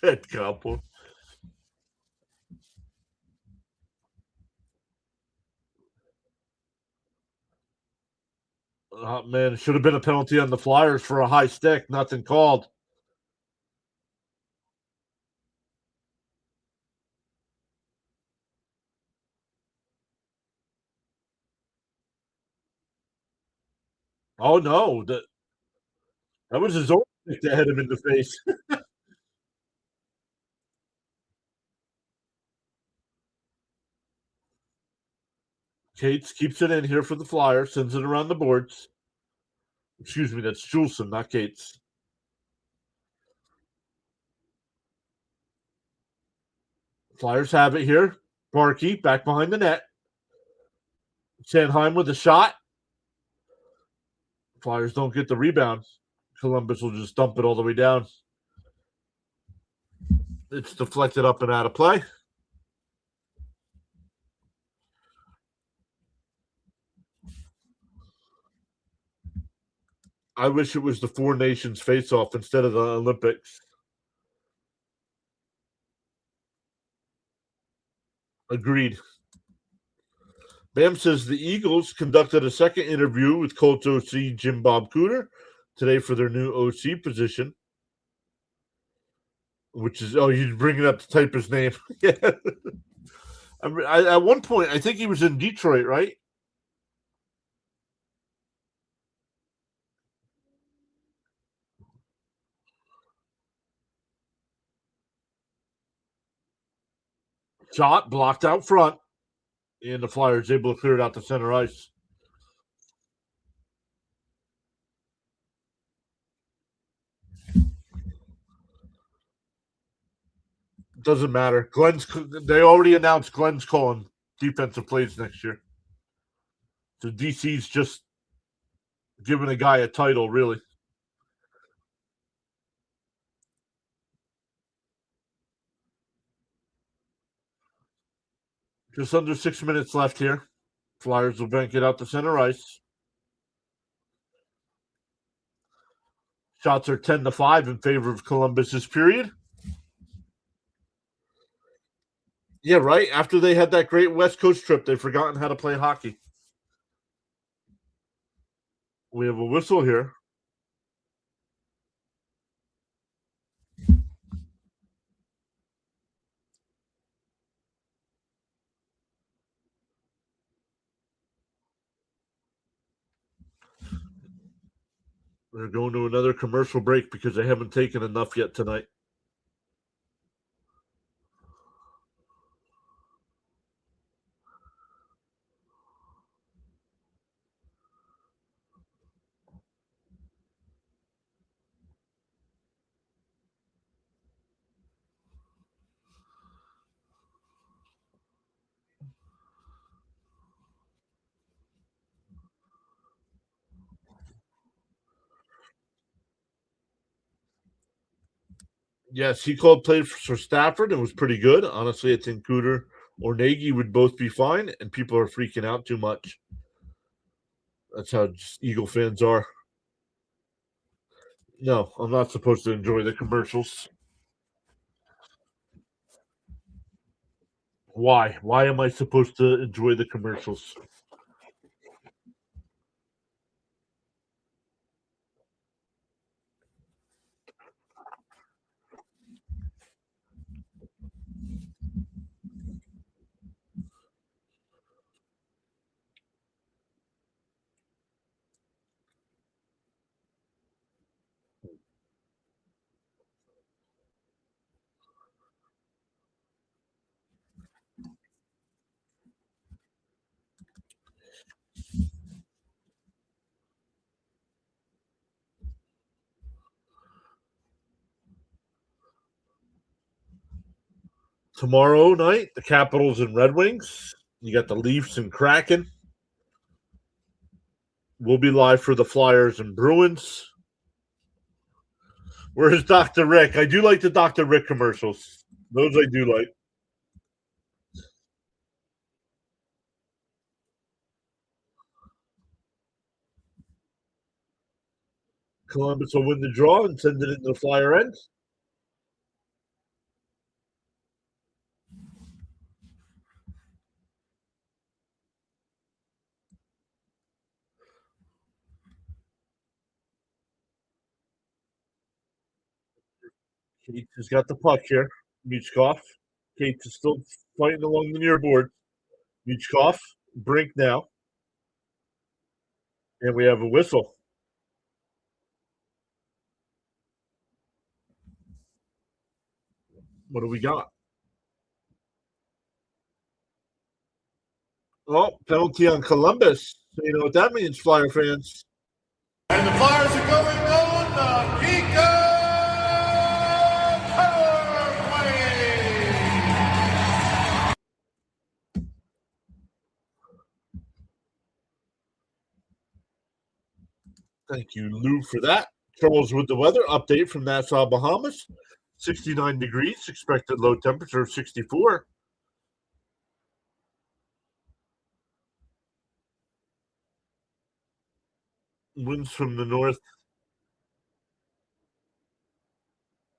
Dead couple. Oh, man, it should have been a penalty on the Flyers for a high stick. Nothing called. Oh, no. That was his own stick that hit him in the face. Cates keeps it in here for the Flyers, sends it around the boards. Excuse me, that's Juleson, not Cates. Flyers have it here. Barkey back behind the net. Sanheim with a shot. Flyers don't get the rebound. Columbus will just dump it all the way down. It's deflected up and out of play. I wish it was the Four Nations face-off instead of the Olympics. Agreed. Bam says the Eagles conducted a second interview with Colts OC Jim Bob Cooter today for their new OC position. which is he's bringing up to type his name. Yeah. At one point, I think he was in Detroit, right? Shot blocked out front, and the Flyers able to clear it out to center ice. Doesn't matter. They already announced Glenn's calling defensive plays next year. So DC's just giving a guy a title, really. Just under 6 minutes left here. Flyers will bank it out to center ice. Shots are 10-5 in favor of Columbus this period. Yeah, right. After they had that great West Coast trip, they've forgotten how to play hockey. We have a whistle here. They're going to another commercial break because they haven't taken enough yet tonight. Yes, he played for Stafford and was pretty good. Honestly, I think Cooter or Nagy would both be fine, and people are freaking out too much. That's how Eagle fans are. No, I'm not supposed to enjoy the commercials. Why? Why am I supposed to enjoy the commercials? Tomorrow night, the Capitals and Red Wings. You got the Leafs and Kraken. We'll be live for the Flyers and Bruins. Where's Dr. Rick? I do like the Dr. Rick commercials. Those I do like. Columbus will win the draw and send it into the Flyer end. Cates has got the puck here. Michkov. Cates is still fighting along the near board. Michkov. Brink now. And we have a whistle. What do we got? Oh, penalty on Columbus. So you know what that means, Flyer fans. And the Flyers are going on the Kika Powerplay. Thank you, Lou, for that. Troubles with the weather update from Nassau, Bahamas. 69 degrees, expected low temperature of 64. Winds from the north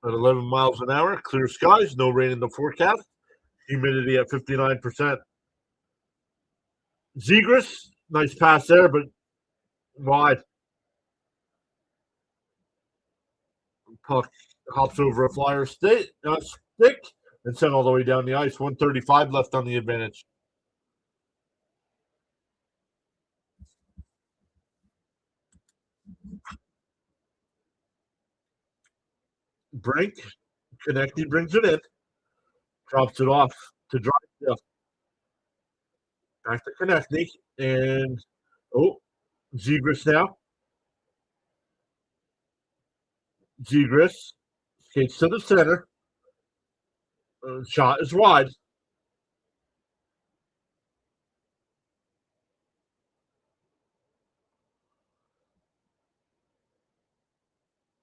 at 11 miles an hour. Clear skies, no rain in the forecast. Humidity at 59%. Zegras, nice pass there, but wide. Puck Hops over a Flyer stick and sent all the way down the ice. 135 left on the advantage. Brink, Konechny brings it in, drops it off to Drysdale. Back to Konechny, and Zegras now. Zegras skates to the center. Shot is wide.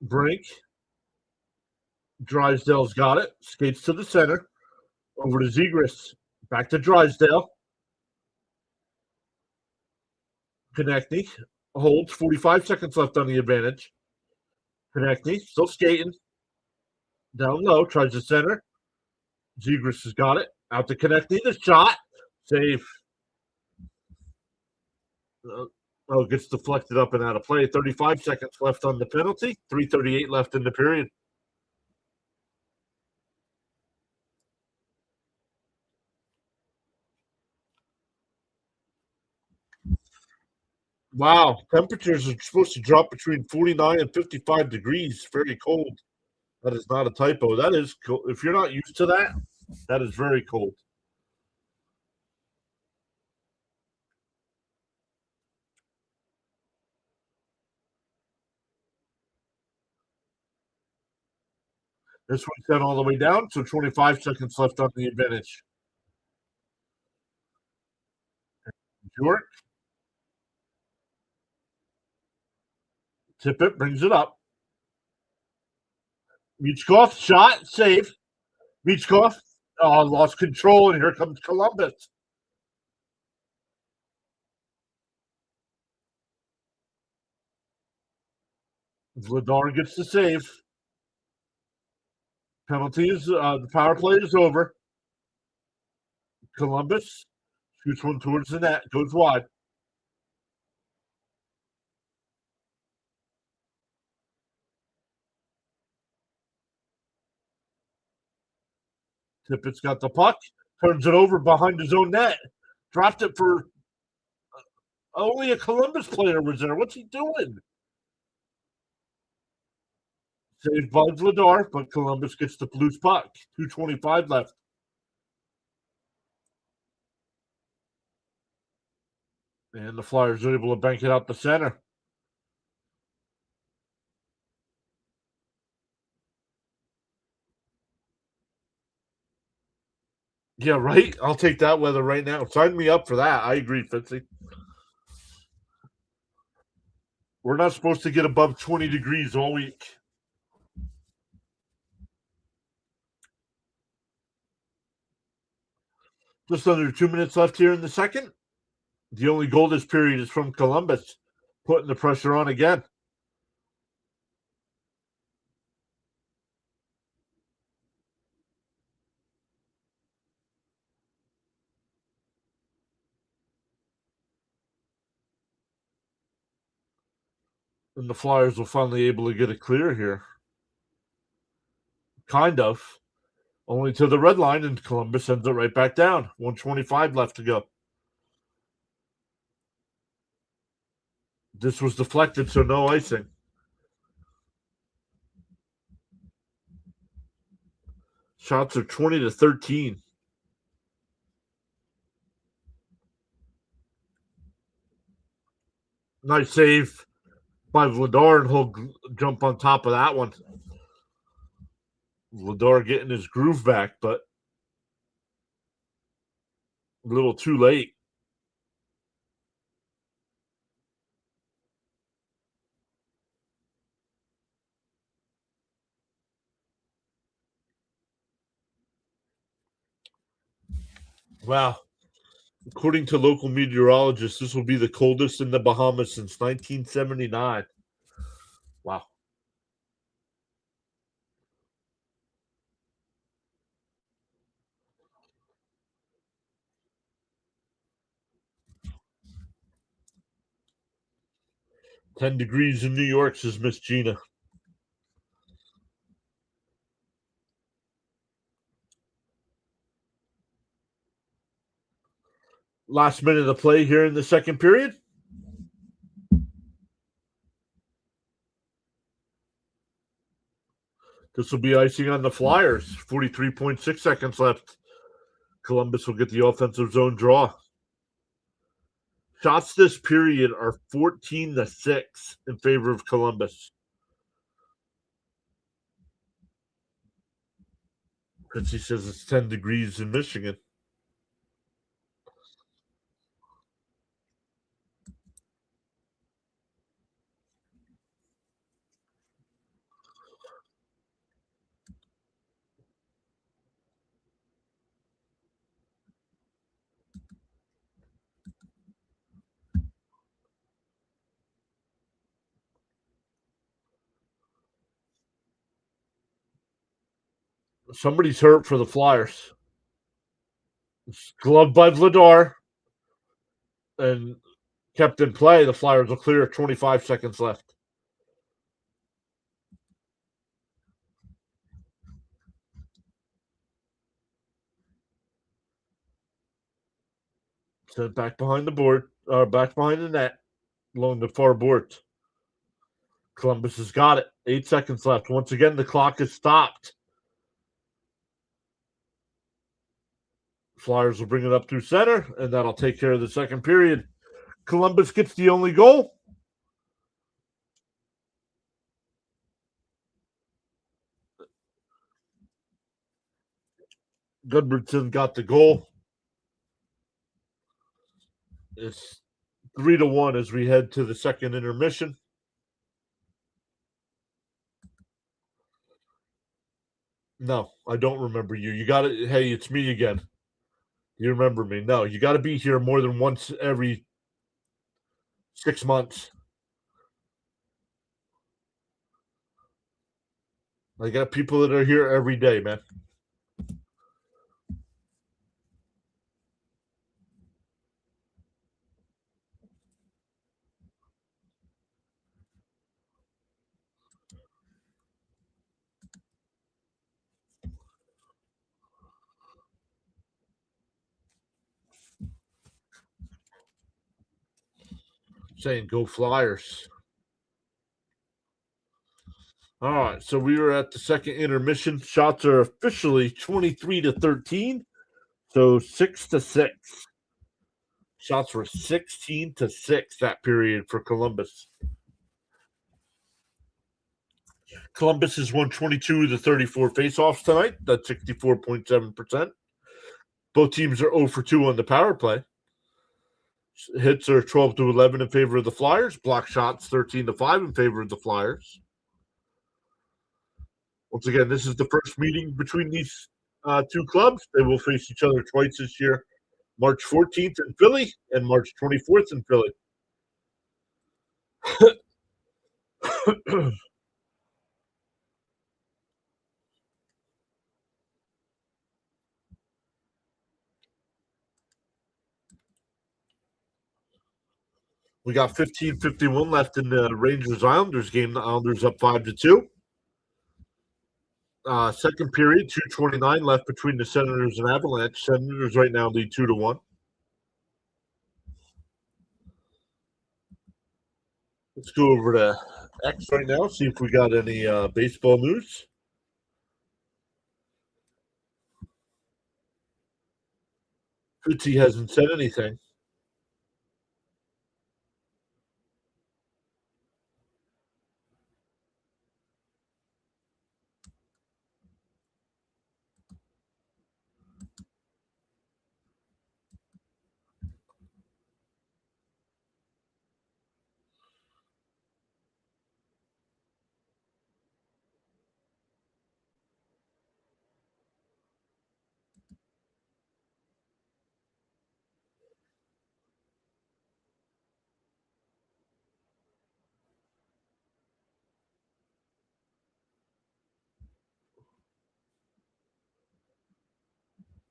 Brink. Drysdale's got it. Skates to the center. Over to Zegras. Back to Drysdale. Konechny holds. 45 seconds left on the advantage. Konechny still skating. Down low. Tries the center. Zegras has got it. Out to Konechny. The shot. Save. Gets deflected up and out of play. 35 seconds left on the penalty. 3:38 left in the period. Wow, temperatures are supposed to drop between 49 and 55 degrees. Very cold. That is not a typo. That is cold. If you're not used to that, that is very cold. This one sent all the way down, so 25 seconds left on the advantage. York. Tippett brings it up. Michkov, shot, save. Michkov lost control, and here comes Columbus. Vladar gets the save. Penalty is the power play is over. Columbus shoots one towards the net, goes wide. Tippett's got the puck, turns it over behind his own net, dropped it for only a Columbus player was there. What's he doing? Saved by Vladar, but Columbus gets the Blues puck. 2:25 left. And the Flyers are able to bank it out the center. Yeah, right? I'll take that weather right now. Sign me up for that. I agree, Fitzy. We're not supposed to get above 20 degrees all week. Just under 2 minutes left here in the second. The only goal this period is from Columbus, putting the pressure on again. And the Flyers will finally able to get it clear here. Kind of. Only to the red line, and Columbus sends it right back down. 1:25 left to go. This was deflected, so no icing. Shots are 20-13. Nice save by Vladar, and he'll jump on top of that one. Vladar getting his groove back, but a little too late. Wow. According to local meteorologists, this will be the coldest in the Bahamas since 1979. Wow. "10 degrees in New York," says Miss Gina. Last minute of play here in the second period. This will be icing on the Flyers. 43.6 seconds left. Columbus will get the offensive zone draw. Shots this period are 14-6 in favor of Columbus. Quincy says it's 10 degrees in Michigan. Somebody's hurt for the Flyers. It's gloved by Vladar and kept in play. The Flyers will clear 25 seconds left. Sent back behind the board, back behind the net, along the far board. Columbus has got it. 8 seconds left. Once again, the clock is stopped. Flyers will bring it up through center, and that'll take care of the second period. Columbus gets the only goal. Goodbridson got the goal. It's 3-1 as we head to the second intermission. No, I don't remember you. You got it. Hey, it's me again. You remember me? No, you got to be here more than once every 6 months. I got people that are here every day, man. Saying go Flyers. All right, so we were at the second intermission. Shots are officially 23-13, so 6-6. Shots were 16-6 that period for Columbus. Columbus has won 22 of the 34 faceoffs tonight. That's 64.7%. Both teams are 0 for 2 on the power play. Hits are 12-11 in favor of the Flyers. Block shots 13-5 in favor of the Flyers. Once again, this is the first meeting between these two clubs. They will face each other twice this year, March 14th in Philly and March 24th in Philly. We got 15:51 left in the Rangers-Islanders game. The Islanders up 5-2. Second period, 2:29 left between the Senators and Avalanche. Senators right now lead 2-1. Let's go over to X right now, see if we got any baseball news. Fritzy hasn't said anything.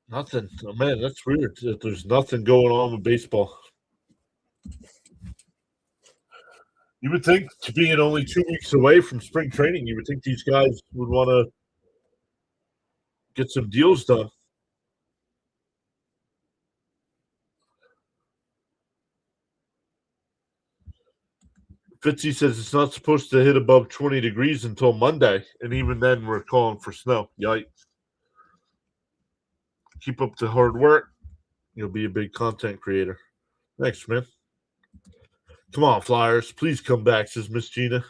Nothing. Oh, man, that's weird. There's nothing going on with baseball. You would think, to being only 2 weeks away from spring training, you would think these guys would want to get some deals done. Fitzy says it's not supposed to hit above 20 degrees until Monday, and even then we're calling for snow. Yikes. Keep up the hard work. You'll be a big content creator. Thanks, man. Come on, Flyers. Please come back, says Miss Gina.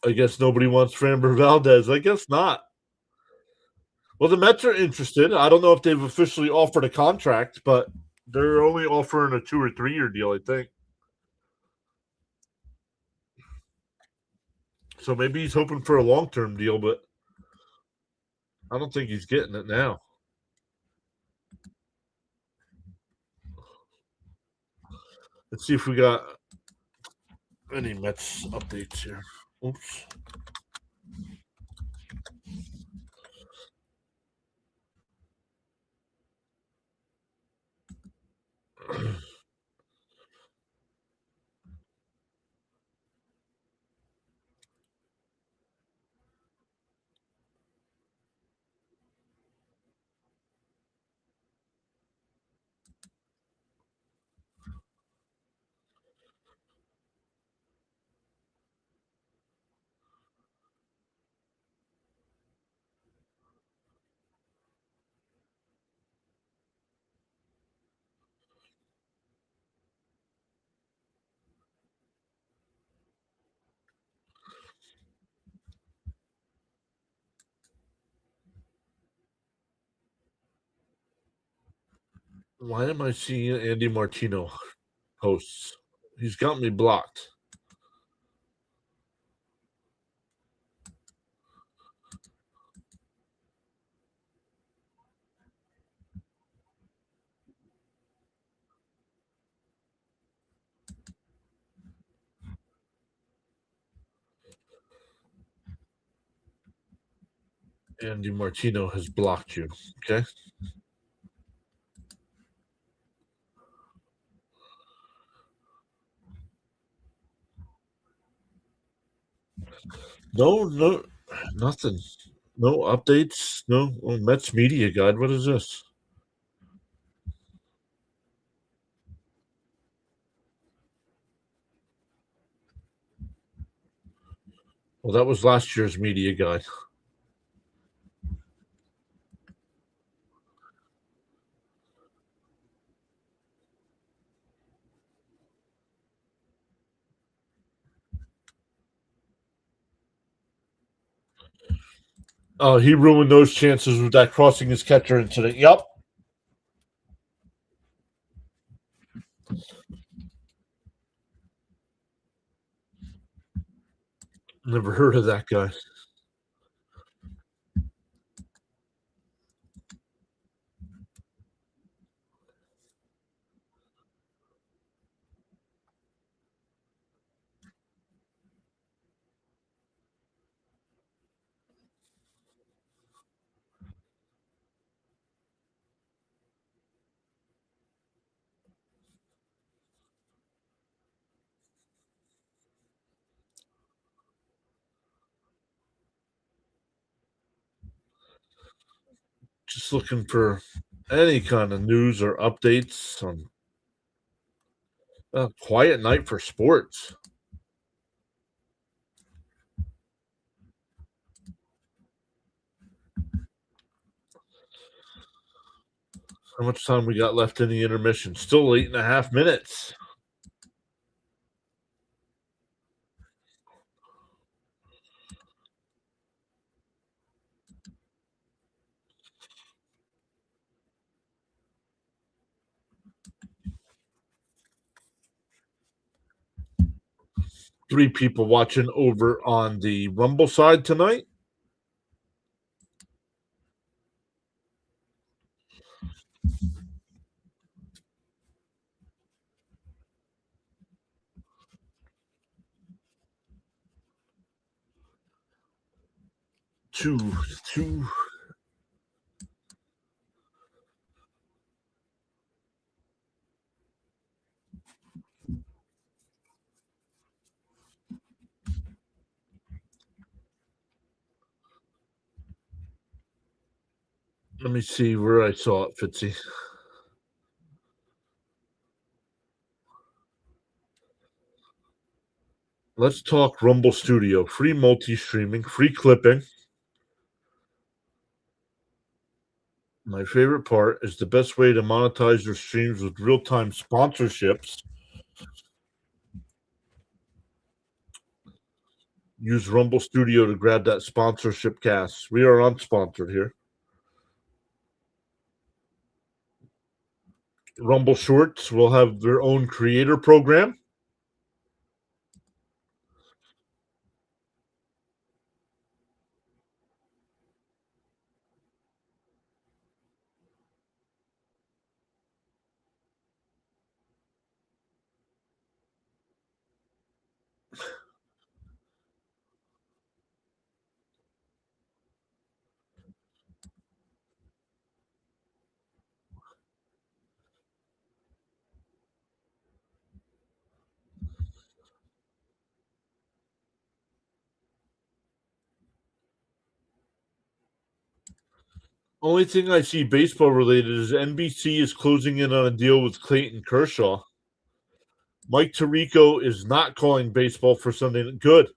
I guess nobody wants Framber Valdez. I guess not. Well, the Mets are interested. I don't know if they've officially offered a contract, but they're only offering a 2 or 3 year deal, I think. So maybe he's hoping for a long term deal, but I don't think he's getting it now. Let's see if we got any Mets updates here. Oops. Why am I seeing Andy Martino posts? He's got me blocked. Andy Martino has blocked you. Okay. No, nothing. No updates. No Mets media guide. What is this? Well, that was last year's media guide. Oh, he ruined those chances with that crossing his catcher incident. Yep. Never heard of that guy. Just looking for any kind of news or updates on a quiet night for sports. How much time we got left in the intermission? Still 8.5 minutes. Three people watching over on the Rumble side tonight. Two. Let me see where I saw it, Fitzy. Let's talk Rumble Studio. Free multi-streaming, free clipping. My favorite part is the best way to monetize your streams with real-time sponsorships. Use Rumble Studio to grab that sponsorship cash. We are unsponsored here. Rumble Shorts will have their own creator program. Only thing I see baseball related is NBC is closing in on a deal with Clayton Kershaw. Mike Tirico is not calling baseball for Sunday. Good.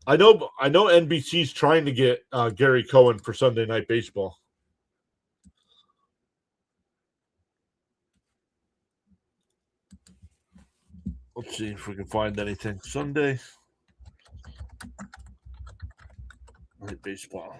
I know NBC's trying to get Gary Cohen for Sunday Night Baseball. Let's see if we can find anything. Sunday Night Baseball.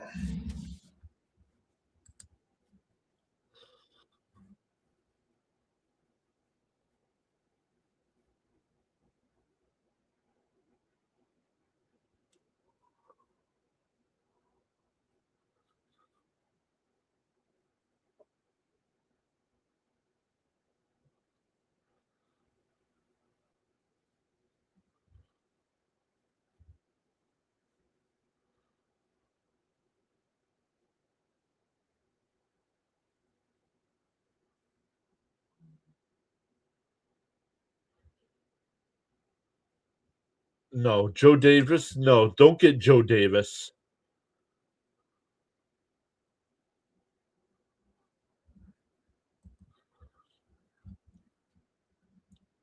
No, Joe Davis. No, don't get Joe Davis.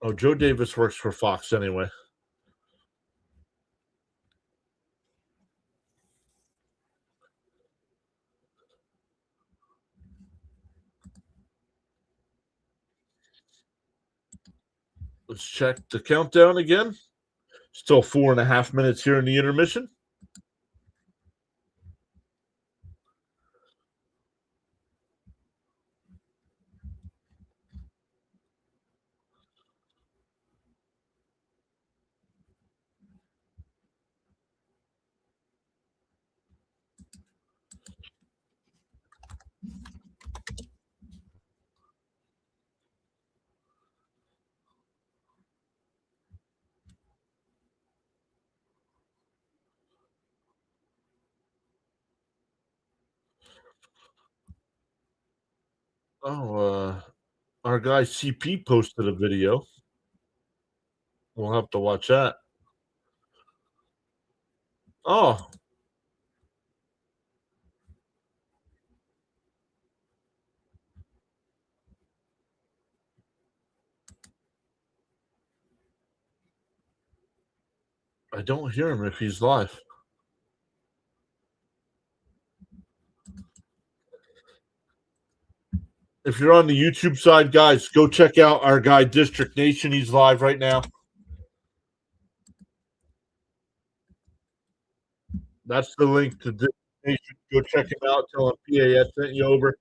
Oh, Joe Davis works for Fox anyway. Let's check the countdown again. Still 4.5 minutes here in the intermission. Oh, our guy CP posted a video. We'll have to watch that. Oh, I don't hear him if he's live. If you're on the YouTube side, guys, go check out our guy District Nation. He's live right now. That's the link to District Nation. Go check him out. Tell him PAS sent you over.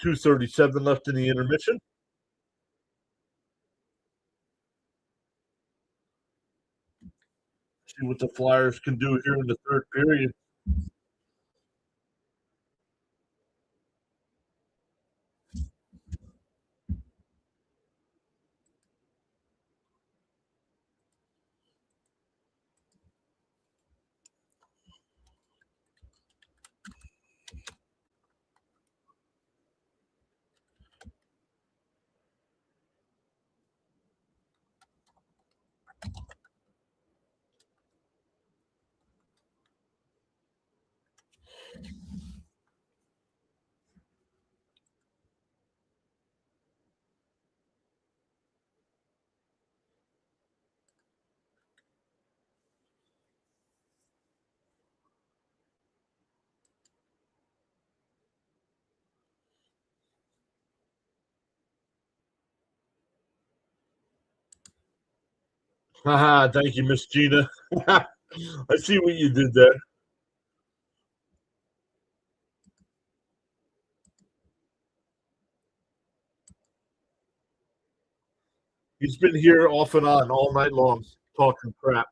2:37 left in the intermission. See what the Flyers can do here in the third period. Haha, thank you, Miss Gina. I see what you did there. He's been here off and on all night long talking crap.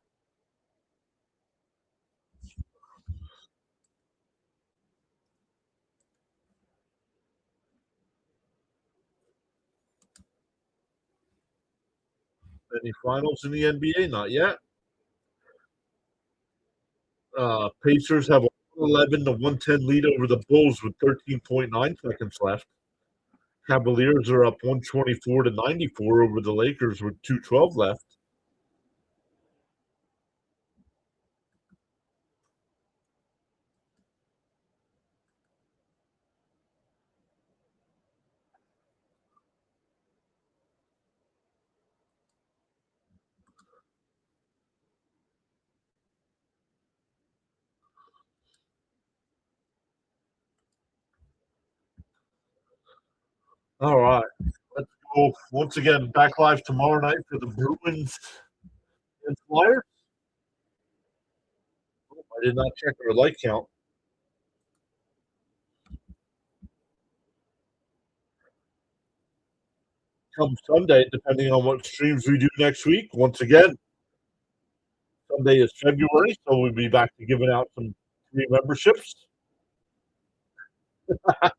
Any finals in the NBA? Not yet. Pacers have a 111 to 110 lead over the Bulls with 13.9 seconds left. Cavaliers are up 124 to 94 over the Lakers with 2:12 left. All right. Let's go once again back live tomorrow night for the Bruins and Flyers. I did not check our like count. Come Sunday, depending on what streams we do next week. Once again, Sunday is February, so we'll be back to giving out some free memberships. I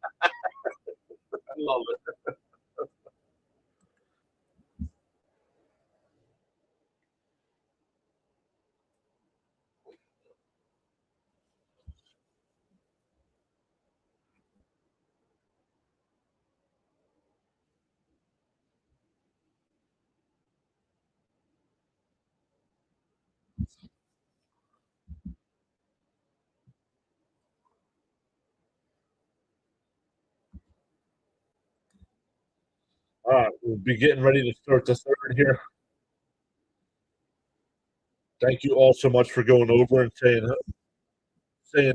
love it. All right, we'll be getting ready to start the third here. Thank you all so much for going over and saying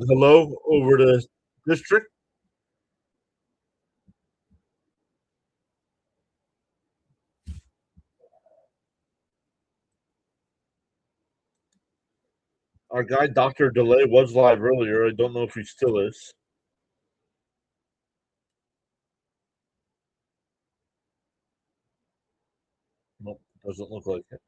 hello over to district. Our guy Dr. Delay was live earlier. I don't know if he still is. Nope, doesn't look like it.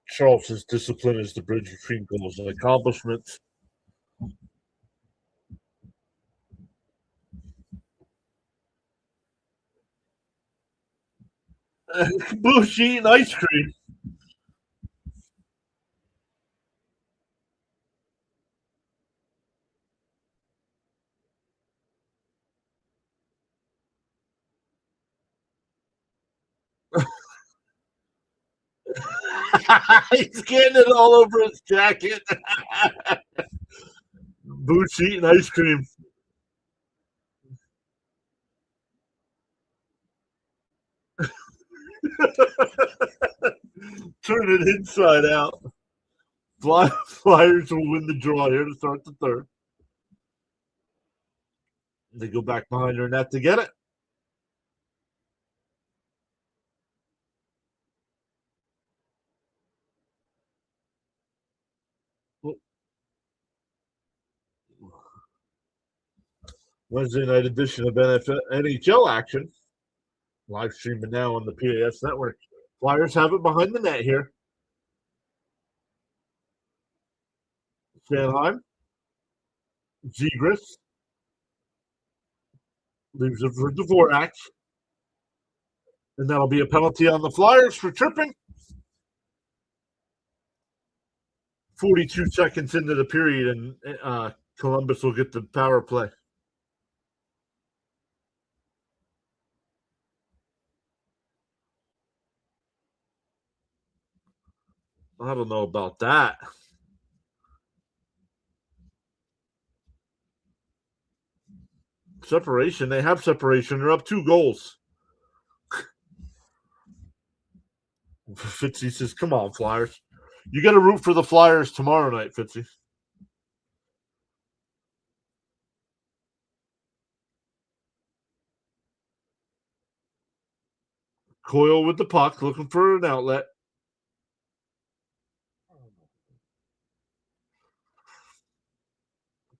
Charles's discipline is the bridge between goals and accomplishments. Bush eating ice cream. He's getting it all over his jacket. Boots eating ice cream. Turn it inside out. Flyers will win the draw here to start the third. They go back behind their net to get it. Wednesday night edition of NHL action. Live streaming now on the PAS network. Flyers have it behind the net here. Sanheim, Zegras, leaves it for Dvorak. And that'll be a penalty on the Flyers for tripping. 42 seconds into the period, and Columbus will get the power play. I don't know about that. Separation. They have separation. They're up 2 goals. Fitzy says, come on, Flyers. You got to root for the Flyers tomorrow night, Fitzy. Coyle with the puck, looking for an outlet.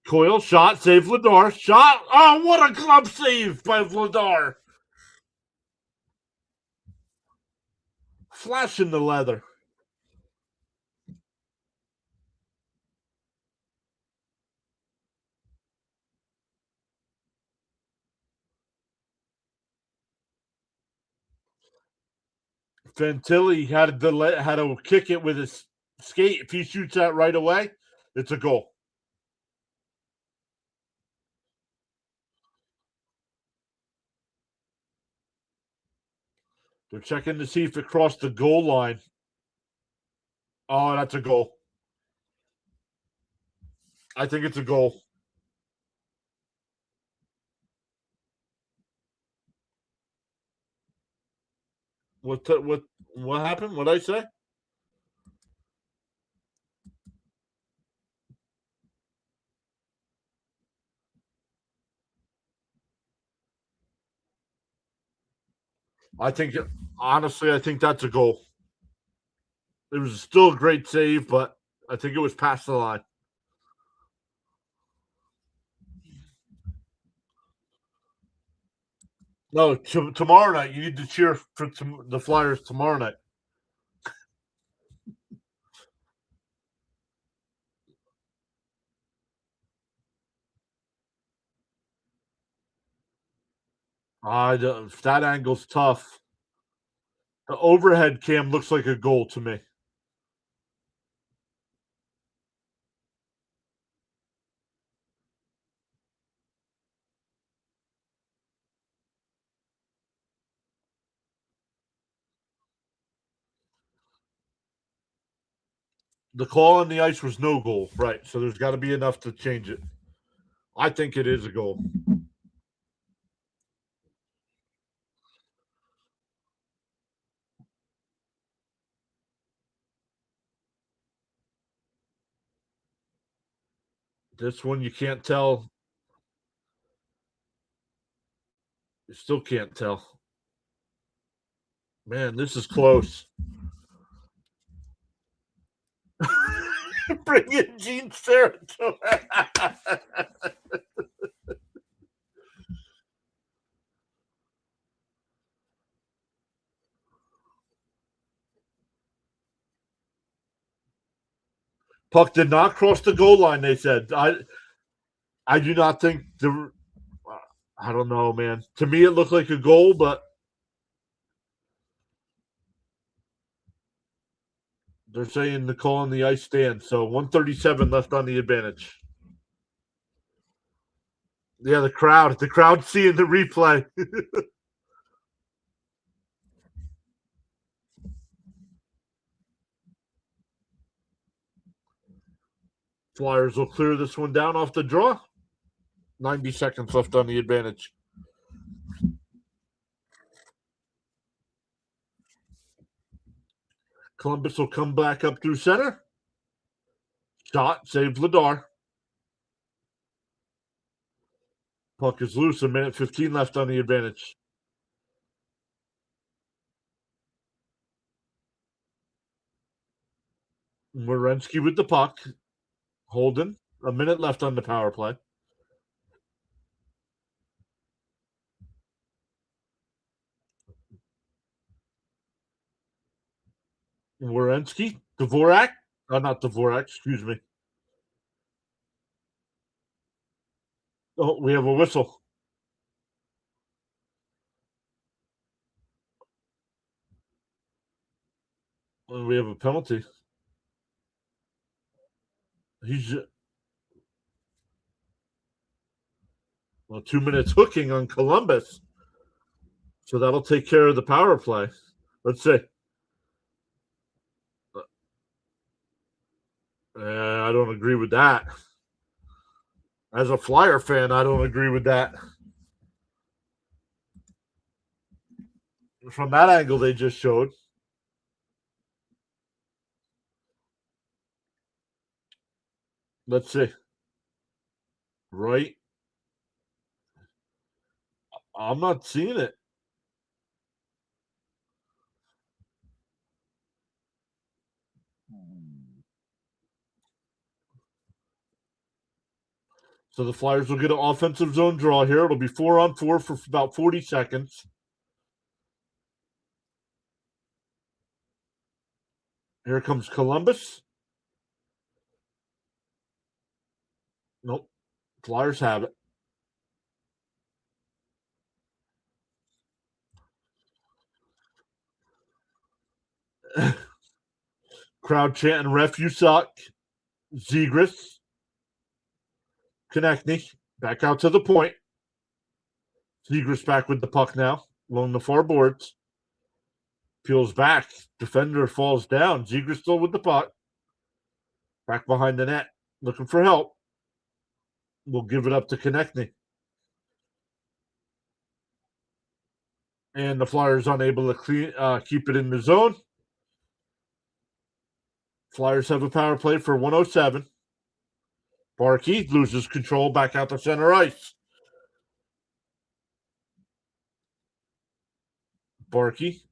Coyle, shot, save Vladar. Shot. Oh, what a glove save by Vladar. Flash in the leather. Fantilli had to kick it with his skate. If he shoots that right away, it's a goal. They're checking to see if it crossed the goal line. Oh, that's a goal. I think it's a goal. What happened? What did I say? I think honestly, I think that's a goal. It was still a great save, but I think it was past the line. No, tomorrow night you need to cheer for the Flyers tomorrow night. That angle's tough. The overhead cam looks like a goal to me. The call on the ice was no goal, right? So there's got to be enough to change it. I think it is a goal. This one you can't tell. You still can't tell. Man, this is close. Bring in Gene Steratore. Puck did not cross the goal line, they said. I do not think I don't know, man. To me, it looked like a goal, but they're saying the call on the ice stands. So 137 left on the advantage. Yeah, the crowd seeing the replay. Flyers will clear this one down off the draw. 90 seconds left on the advantage. Columbus will come back up through center. Shot, save Vladar. Puck is loose. 1:15 left on the advantage. Werenski with the puck. Holden. A minute left on the power play. Werenski, Dvorak. Not Dvorak, excuse me. Oh, we have a whistle. We have a penalty. He's 2 minutes hooking on Columbus. So that'll take care of the power play. Let's see. I don't agree with that. As a Flyer fan, I don't agree with that. From that angle they just showed. Let's see. Right. I'm not seeing it. So the Flyers will get an offensive zone draw here. It'll be 4-on-4 for about 40 seconds. Here comes Columbus. Nope. Flyers have it. Crowd chanting, "Ref, you suck." Zegras. Konechny back out to the point. Zegras back with the puck now along the far boards. Peels back. Defender falls down. Zegras still with the puck. Back behind the net. Looking for help. We'll give it up to Konechny. And the Flyers unable to keep it in the zone. Flyers have a power play for 107. Barkey loses control back out to center ice. Barkey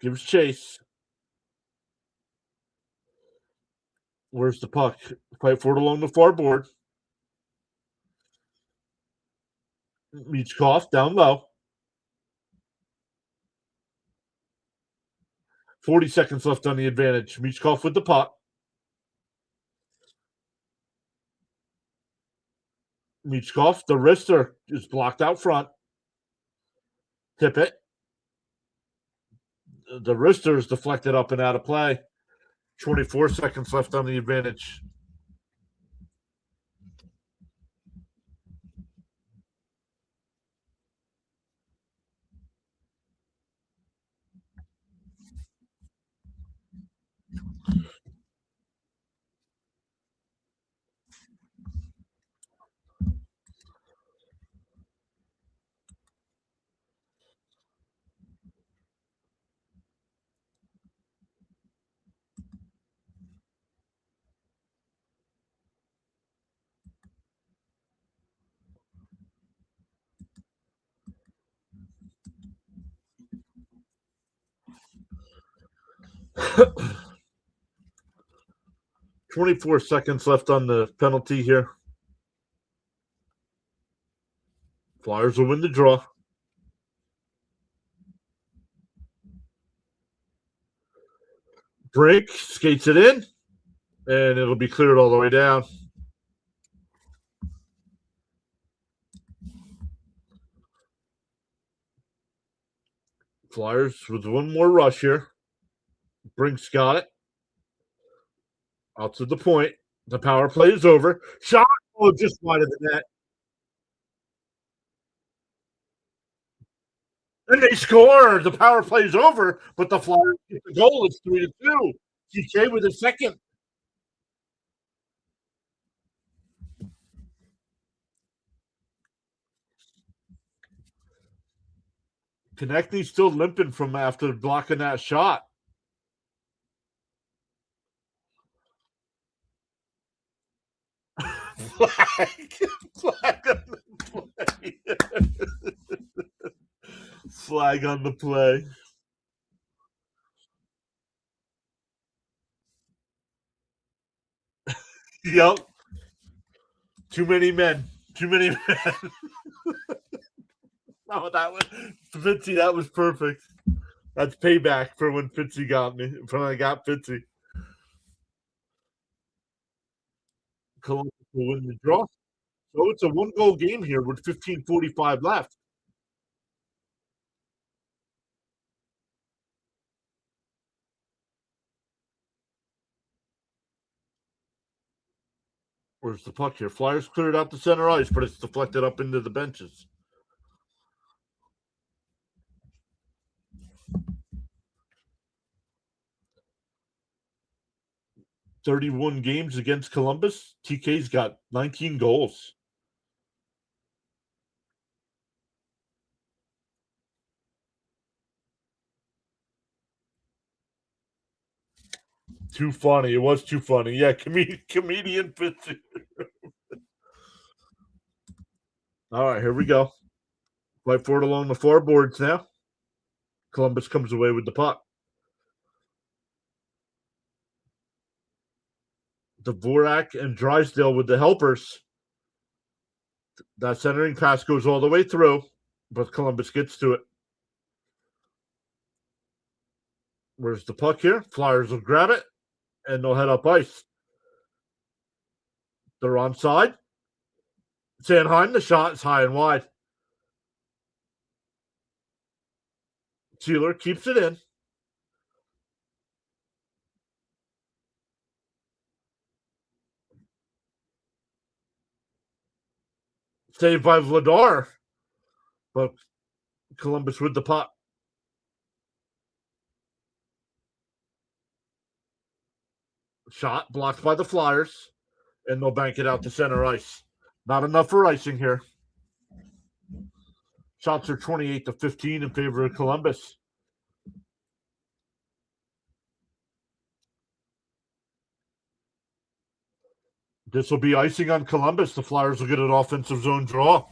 gives chase. Where's the puck? Fight for it along the far board. Michkov down low. 40 seconds left on the advantage. Michkov with the puck. Michkov, the wrister is blocked out front. Tip it. The wrister is deflected up and out of play. 24 seconds left on the advantage. .24 seconds left on the penalty here. Flyers will win the draw. Brink skates it in, and it'll be cleared all the way down. Flyers with one more rush here. Brink's got it. Out to the point. The power play is over. Shot! Oh, just wide of the net. And they score. The power play is over, but the Flyers get the goal. It's 3-2. TK with a second. Konechny's still limping from after blocking that shot. Flag on the play. Flag on the play. Yep. Too many men. Too many men. Oh, that was Vinci. That was perfect. That's payback for when Fitzy got me. When I got Fitzy. Columbus will win the draw. So it's a one-goal game here with 15:45 left. Where's the puck here? Flyers cleared out the center ice, but it's deflected up into the benches. "31 games against Columbus. TK's got 19 goals. Too funny. It was too funny. Yeah, comedian Fitzy. All right, here we go. Right forward along the far boards now. Columbus comes away with the puck. Dvorak and Drysdale with the helpers. That centering pass goes all the way through, but Columbus gets to it. Where's the puck here? Flyers will grab it, and they'll head up ice. They're onside. Sanheim, the shot is high and wide. Sealer keeps it in. Saved by Vladar, but Columbus with the puck. Shot blocked by the Flyers, and they'll bank it out to center ice. Not enough for icing here. Shots are 28-15 in favor of Columbus. This will be icing on Columbus. The Flyers will get an offensive zone draw.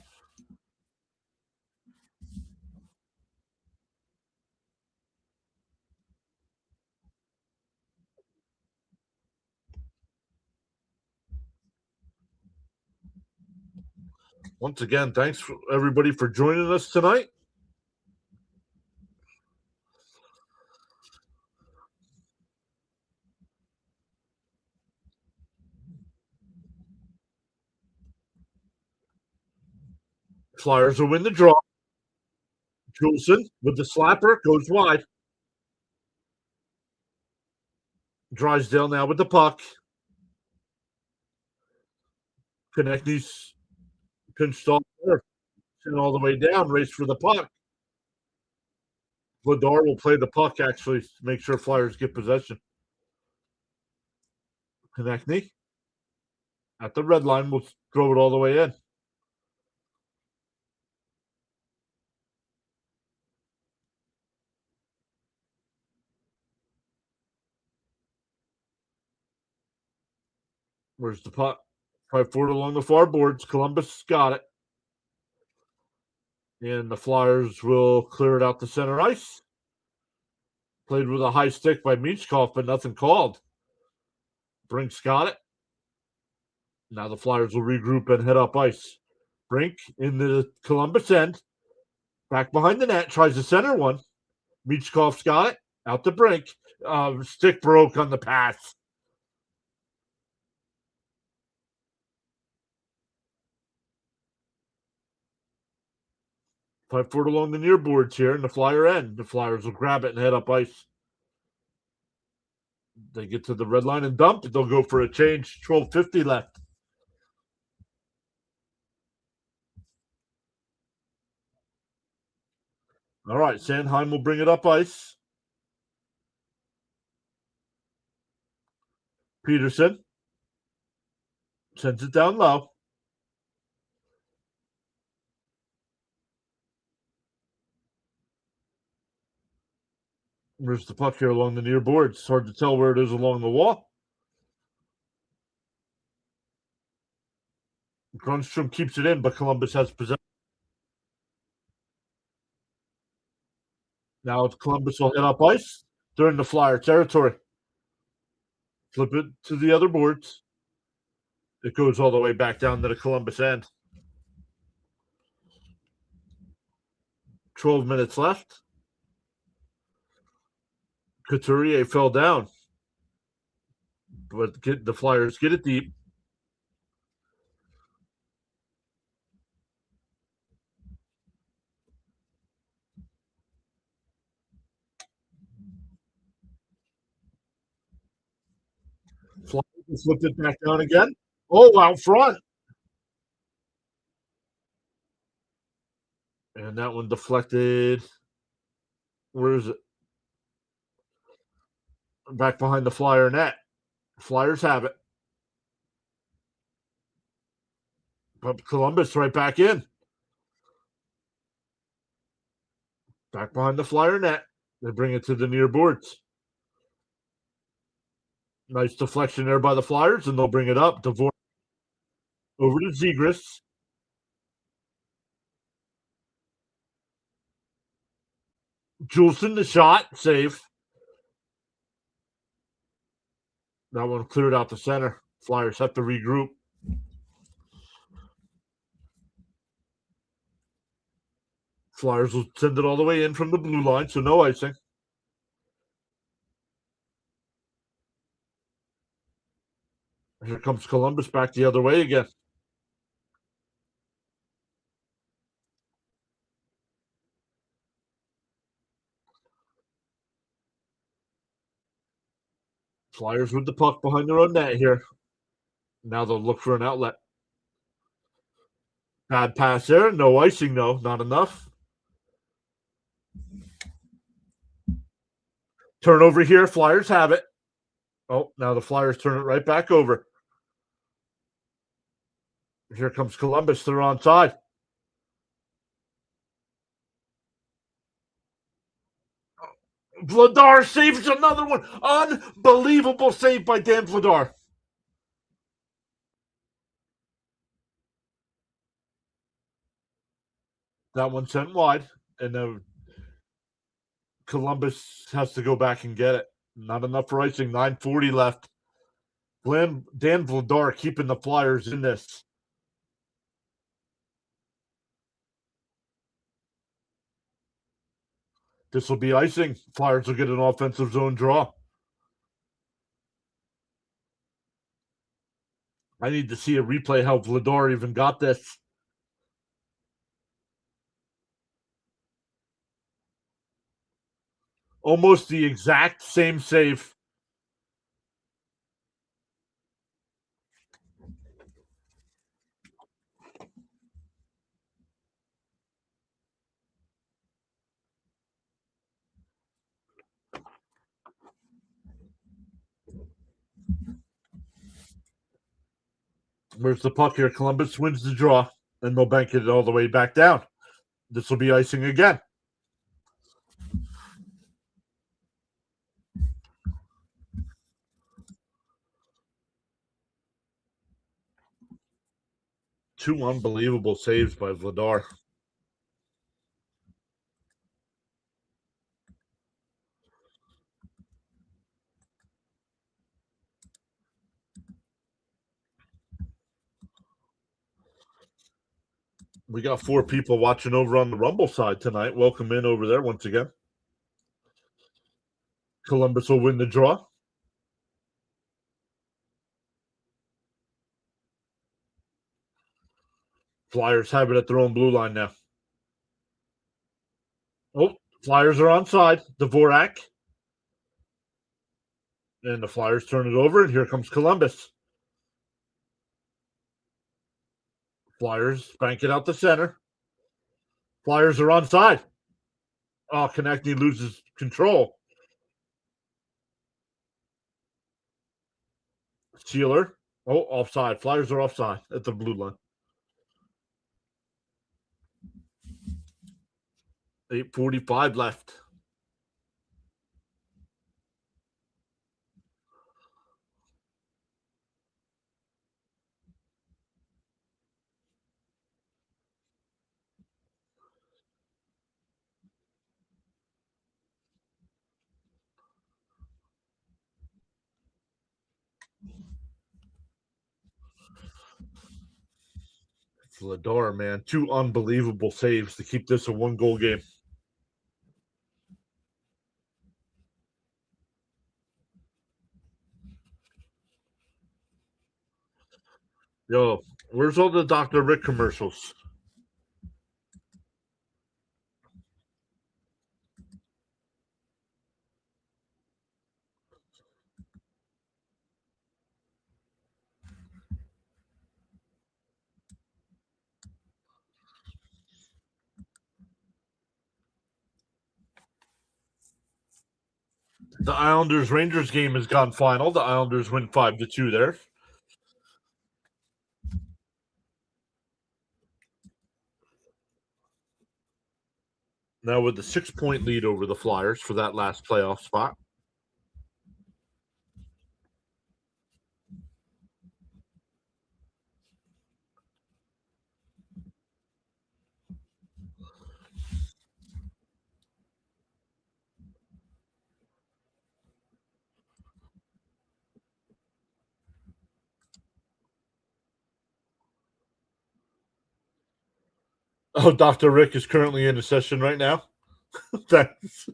Once again, thanks for everybody for joining us tonight. Flyers will win the draw. Juleson with the slapper goes wide. Drysdale now with the puck. Konechny's pinched off there. Sent all the way down, race for the puck. Vladar will play the puck, actually, to make sure Flyers get possession. Konechny at the red line will throw it all the way in. Where's the puck? Right forward along the far boards. Columbus got it. And the Flyers will clear it out to center ice. Played with a high stick by Michkov, but nothing called. Brink's got it. Now the Flyers will regroup and head up ice. Brink in the Columbus end. Back behind the net. Tries to center one. Michkov's got it. Out to Brink. Stick broke on the pass. Five forward along the near boards here in the Flyer end. The Flyers will grab it and head up ice. They get to the red line and dump. They'll go for a change. 12:50 left. All right, Sanheim will bring it up ice. Peterson sends it down low. Where's the puck here along the near boards? It's hard to tell where it is along the wall. Grunstrom keeps it in, but Columbus has possession. Now Columbus will head up ice. They're in the Flyer territory. Flip it to the other boards. It goes all the way back down to the Columbus end. 12 minutes left. Couturier fell down, but the Flyers get it deep. Flyers flipped it back down again. Oh, out front. And that one deflected. Where is it? Back behind the Flyer net. Flyers have it. But Columbus right back in. Back behind the Flyer net. They bring it to the near boards. Nice deflection there by the Flyers, and they'll bring it up. Dvorak over to Zegras. Juleson, the shot, save. That one cleared out the center. Flyers have to regroup. Flyers will send it all the way in from the blue line, so no icing. Here comes Columbus back the other way again. Flyers with the puck behind their own net here. Now they'll look for an outlet. Bad pass there. No icing, though. Not enough. Turnover here. Flyers have it. Oh, now the Flyers turn it right back over. Here comes Columbus. They're onside. Vladar saves another one. Unbelievable save by Dan Vladar. That one sent wide, and then Columbus has to go back and get it. Not enough for icing. 9:40 left. Dan Vladar keeping the Flyers in this. This will be icing. Flyers will get an offensive zone draw. I need to see a replay how Vladar even got this. Almost the exact same save. Where's the puck here? Columbus wins the draw, and they'll bank it all the way back down. This will be icing again. Two unbelievable saves by Vladar. We got 4 people watching over on the Rumble side tonight. Welcome in over there once again. Columbus will win the draw. Flyers have it at their own blue line now. Oh, Flyers are onside. Dvorak. And the Flyers turn it over, and here comes Columbus. Flyers bank it out the center. Flyers are onside. Oh, Konechny loses control. Sealer. Oh, offside. Flyers are offside at the blue line. 8:45 left. Vladar, man. 2 unbelievable saves to keep this a 1-goal game. Yo, where's all the Dr. Rick commercials? The Islanders Rangers game has gone final. The Islanders win 5-2 there. Now with the 6-point lead over the Flyers for that last playoff spot. Oh, Dr. Rick is currently in a session right now. That's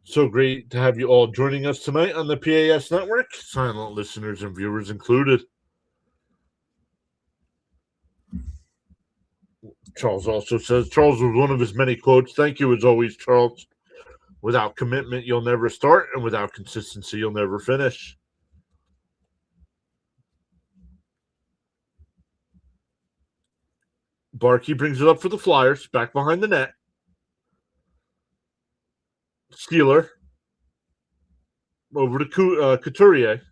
so great to have you all joining us tonight on the PAS network, silent listeners and viewers included. Charles also says, Charles was one of his many quotes. Thank you as always, Charles. Without commitment, you'll never start, and without consistency, you'll never finish. Barkey brings it up for the Flyers, back behind the net. Steeler over to Couturier.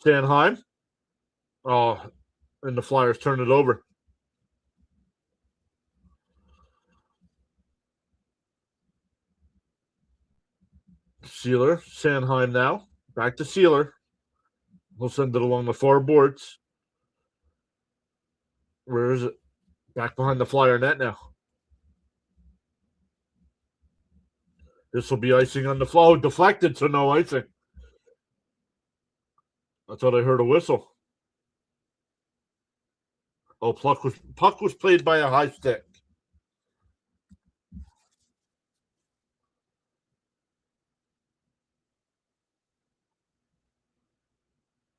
Sanheim. Oh, and the Flyers turn it over. Sealer, Sanheim now. Back to Sealer. He'll send it along the far boards. Where is it? Back behind the Flyer net now. This will be icing on the flow. Deflected, so no icing. I thought I heard a whistle. Oh, puck was played by a high stick.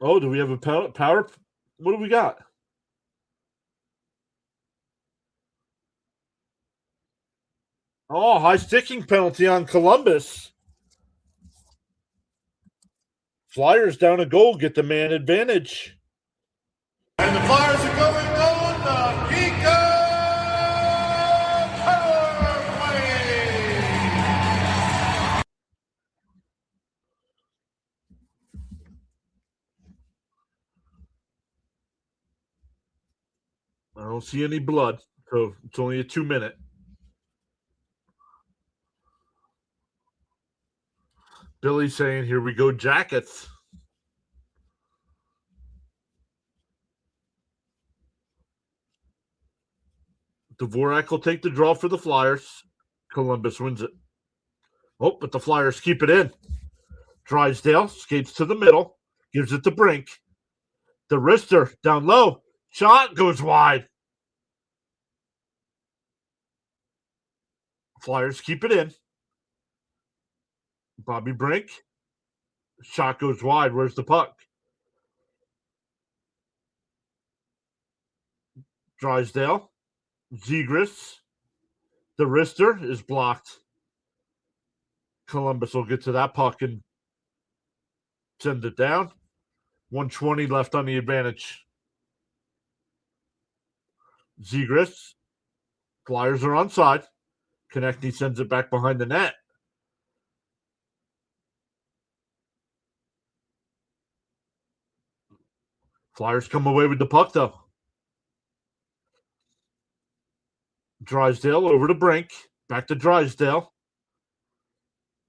Oh, do we have a power? What do we got? Oh, high sticking penalty on Columbus. Flyers down a goal, get the man advantage. And the Flyers are going on the Geeko Power Play. I don't see any blood, so it's only a 2-minute. Billy saying, here we go, Jackets. Dvorak will take the draw for the Flyers. Columbus wins it. Oh, but the Flyers keep it in. Drysdale skates to the middle, gives it to Brink. The wrister down low. Shot goes wide. Flyers keep it in. Bobby Brink. Shot goes wide. Where's the puck? Drysdale. Zegras. The wrister is blocked. Columbus will get to that puck and send it down. 1:20 left on the advantage. Zegras. Flyers are onside. Konechny sends it back behind the net. Flyers come away with the puck, though. Drysdale over to Brink. Back to Drysdale.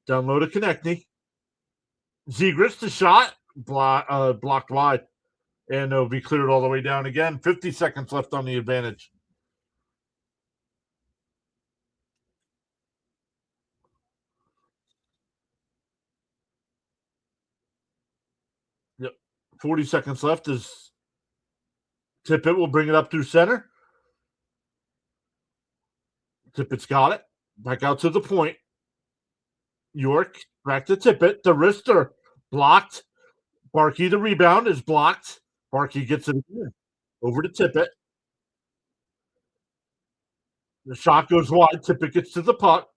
Down low to Konechny. Zegras, the shot. Blocked wide. And it'll be cleared all the way down again. 50 seconds left on the advantage. Yep. 40 seconds left is Tippett will bring it up through center. Tippett's got it. Back out to the point. York back to Tippett. The wrister blocked. Barkey, the rebound, is blocked. Barkey gets it again. Over to Tippett. The shot goes wide. Tippett gets to the puck.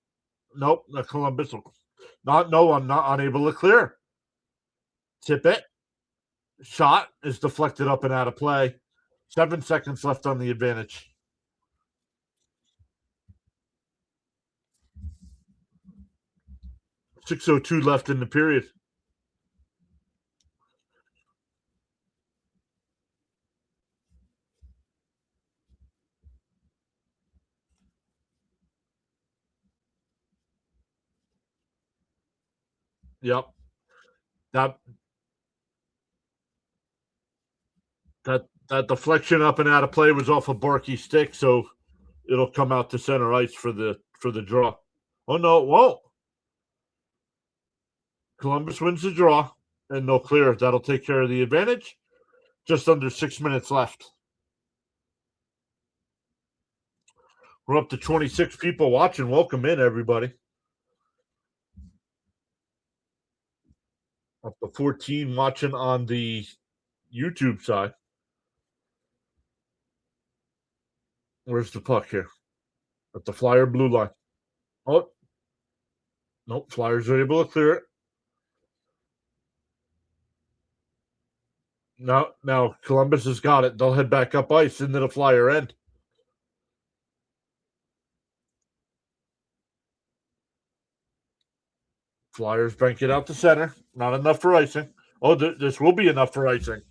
Nope, the Columbus not unable to clear. Tippett. Shot is deflected up and out of play. 7 seconds left on the advantage. .602 left in the period. Yep. That that deflection up and out of play was off a Barkey stick, so it'll come out to center ice for the draw. Oh no, it won't. Columbus wins the draw, and no clear. That'll take care of the advantage. Just under 6 minutes left. We're up to 26 people watching. Welcome in, everybody. Up to 14 watching on the YouTube side. Where's the puck here? At the Flyer blue line. Oh, nope. Flyers are able to clear it. Now Columbus has got it. They'll head back up ice into the Flyer end. Flyers bank it out to center. Not enough for icing. Oh, this will be enough for icing.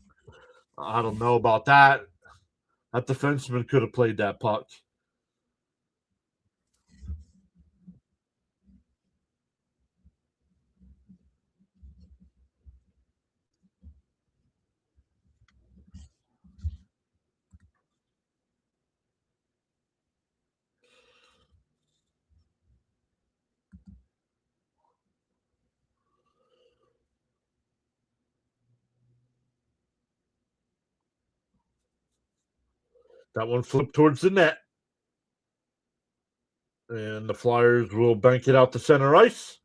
I don't know about that. That defenseman could have played that puck. That one flipped towards the net. And the Flyers will bank it out to center ice.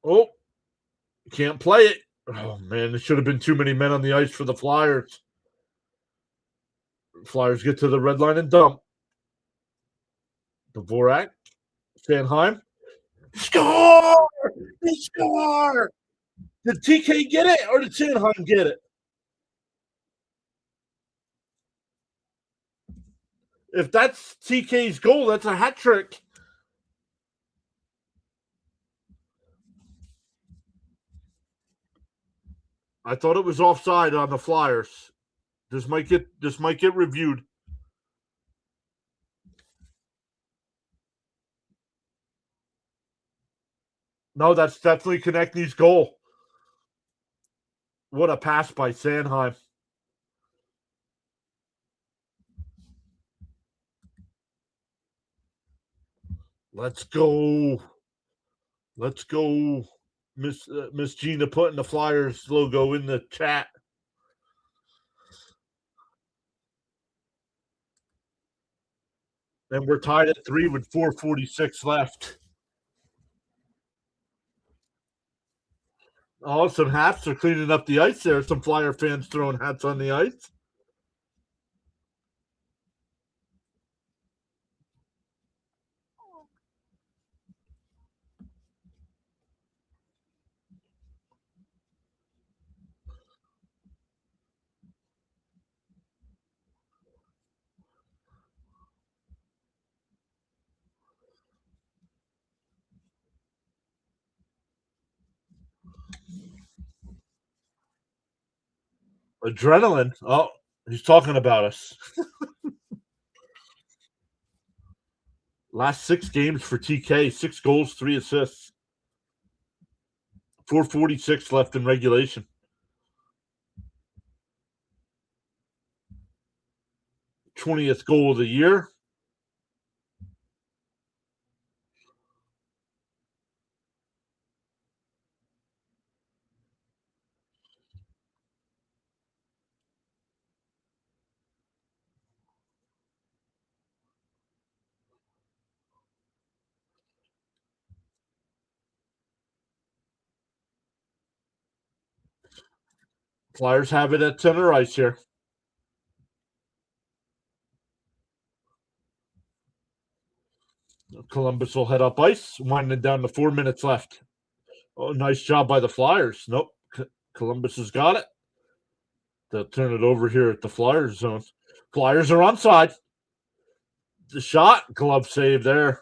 Oh, can't play it. Oh, man, there should have been too many men on the ice for the Flyers. Flyers get to the red line and dump. Dvorak, Sanheim. Score! They score! Did TK get it or did Sanheim get it? If that's TK's goal, that's a hat trick. I thought it was offside on the Flyers. This might get reviewed. No, that's definitely Konechny's goal. What a pass by Sanheim. Let's go. Let's go. Miss Gina putting the Flyers logo in the chat. And we're tied at 3 with 4:46 left. Oh, some hats are cleaning up the ice there. Some Flyer fans throwing hats on the ice. Adrenaline. Oh, he's talking about us. Last 6 games for TK, 6 goals, 3 assists. 4:46 left in regulation. 20th goal of the year. Flyers have it at center ice here. Columbus will head up ice, winding down to 4 minutes left. Oh, nice job by the Flyers. Nope. Columbus has got it. They'll turn it over here at the Flyers zone. Flyers are onside. The shot, glove save there.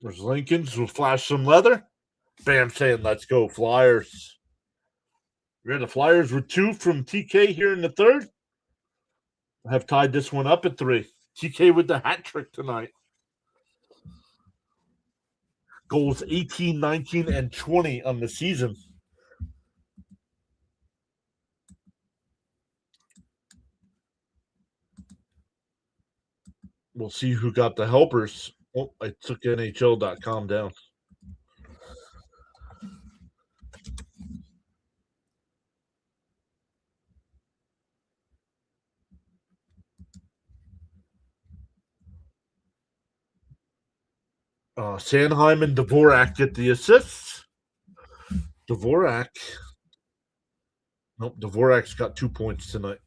There's Lincoln's. Will flash some leather. Bam, saying, let's go, Flyers. The Flyers were 2 from TK here in the third. Have tied this one up at 3. TK with the hat trick tonight. Goals 18, 19, and 20 on the season. We'll see who got the helpers. Oh, I took NHL.com down. Sanheim and Dvorak get the assists. Dvorak. Nope, Dvorak's got 2 points tonight.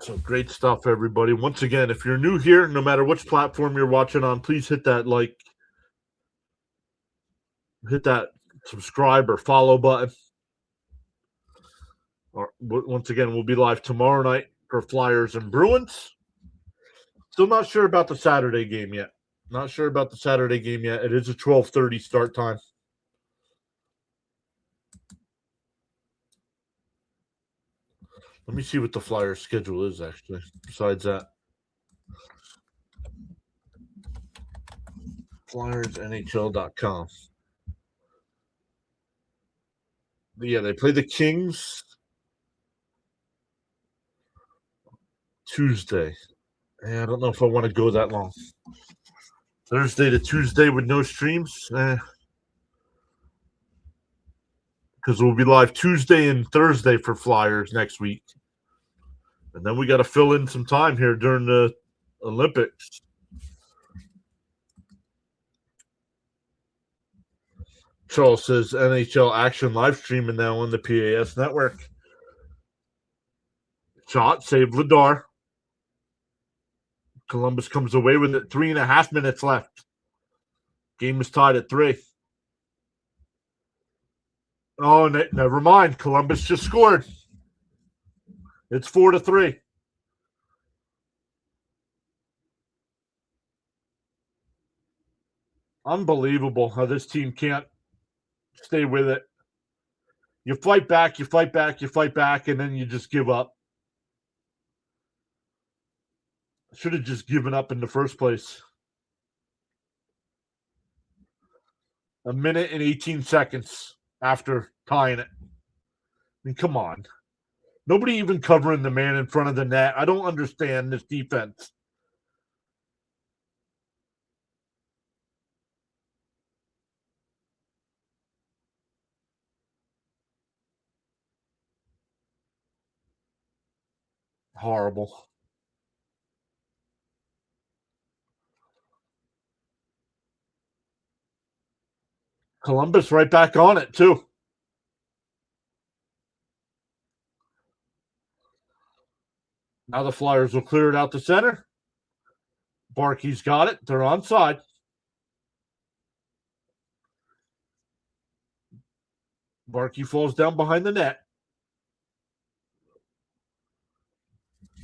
So great stuff, everybody. Once again, if you're new here, no matter which platform you're watching on, please hit that like, hit that subscribe or follow button. Once again, we'll be live tomorrow night for Flyers and Bruins. Still not sure about the Saturday game yet. Not sure about the Saturday game yet. It is a 12:30 start time. Let me see what the Flyers schedule is, actually, besides that. FlyersNHL.com. Yeah, they play the Kings Tuesday. I don't know if I want to go that long. Thursday to Tuesday with no streams. Because we'll be live Tuesday and Thursday for Flyers next week. And then we got to fill in some time here during the Olympics. Charles says NHL action live streaming now on the PAS network. Shot, save Vladar. Columbus comes away with it. 3.5 minutes left. Game is tied at 3. Oh, never mind. Columbus just scored. It's 4-3. Unbelievable how this team can't stay with it. You fight back, you fight back, you fight back, and then you just give up. Should have just given up in the first place. 1 minute and 18 seconds after tying it. I mean, come on. Nobody even covering the man in front of the net. I don't understand this defense. Horrible. Columbus right back on it, too. Now the Flyers will clear it out to center. Barkey's got it. They're onside. Barkey falls down behind the net.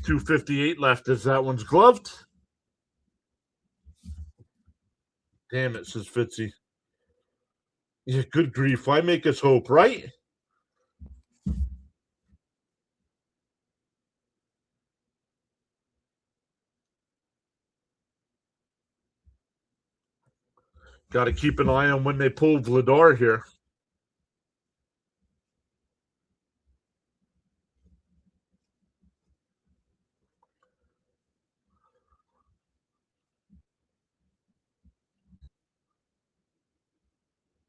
2:58 left as that one's gloved. Damn it, says Fitzy. Yeah, good grief. Why make us hope, right? Got to keep an eye on when they pull Vladar here.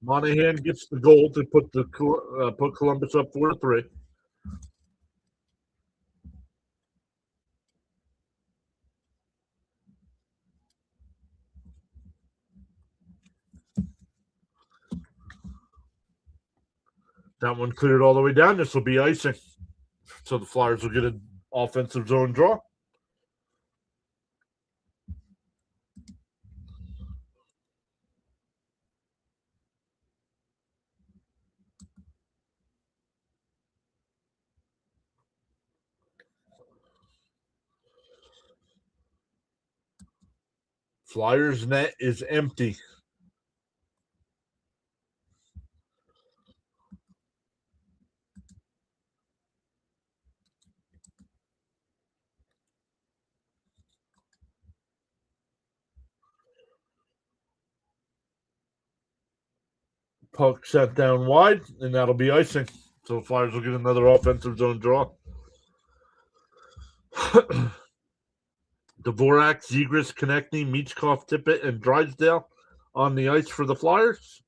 Monahan gets the goal to put Columbus up 4-3. That one cleared all the way down. This will be icing. So the Flyers will get an offensive zone draw. Flyers net is empty. Puck set down wide, and that'll be icing. So the Flyers will get another offensive zone draw. Dvorak, Zegras, Konechny, Michkov, Tippett, and Drysdale on the ice for the Flyers.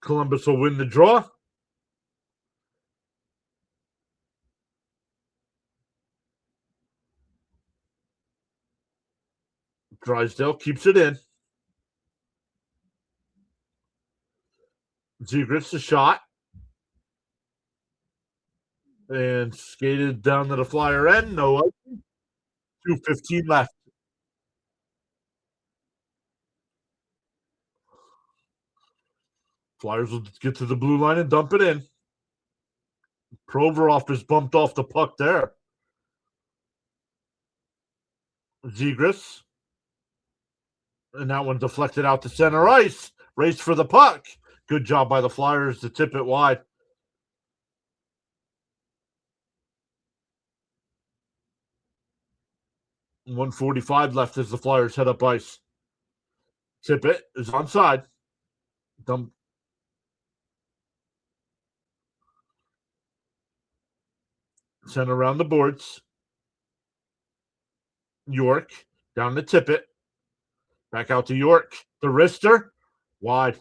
Columbus will win the draw. Drysdale keeps it in. Zegras the shot. And skated down to the Flyer end. No icing. 2:15 left. Flyers will get to the blue line and dump it in. Provorov is bumped off the puck there. Zegras. And that one deflected out to center ice. Race for the puck. Good job by the Flyers to tip it wide. .145 left as the Flyers head up ice. Tippett is onside. Dump. Sent around the boards. York down to Tippett. Back out to York. The wrister. Wide.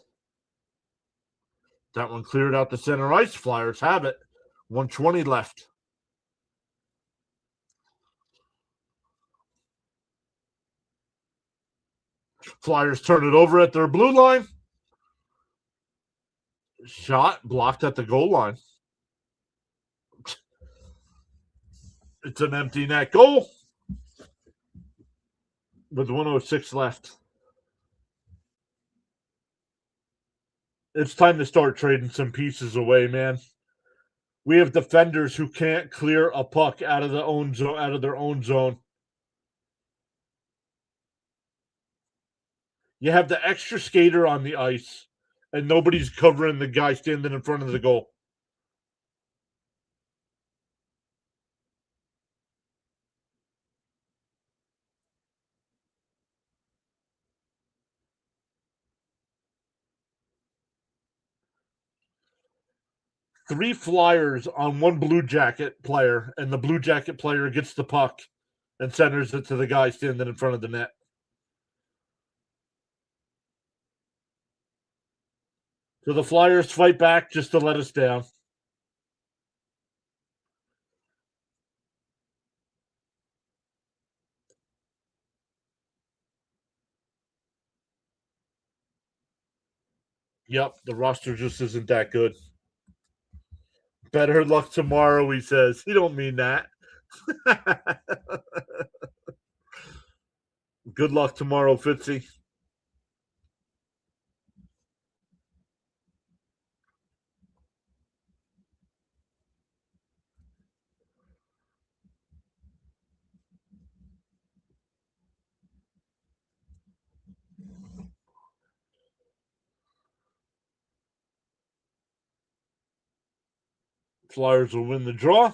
That one cleared out the center ice. Flyers have it. 1:20 left. Flyers turn it over at their blue line. Shot blocked at the goal line. It's an empty net goal with 1:06 left. It's time to start trading some pieces away, man. We have defenders who can't clear a puck out of their own zone. You have the extra skater on the ice, and nobody's covering the guy standing in front of the goal. Three Flyers on one Blue Jacket player, and the Blue Jacket player gets the puck and centers it to the guy standing in front of the net. So the Flyers fight back just to let us down. Yep, the roster just isn't that good. Better luck tomorrow, he says. He don't mean that. Good luck tomorrow, Fitzy. Flyers will win the draw.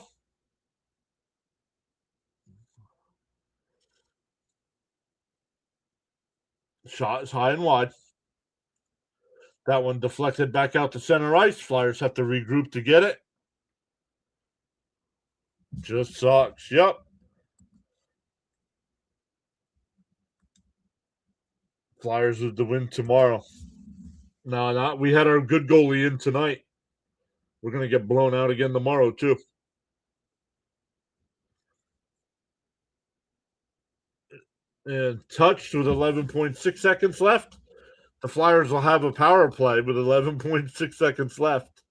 Shot is high and wide. That one deflected back out to center ice. Flyers have to regroup to get it. Just sucks. Yep. Flyers with the win tomorrow. No, not. We had our good goalie in tonight. We're gonna get blown out again tomorrow too. And touched with 11.6 seconds left. The Flyers will have a power play with 11.6 seconds left.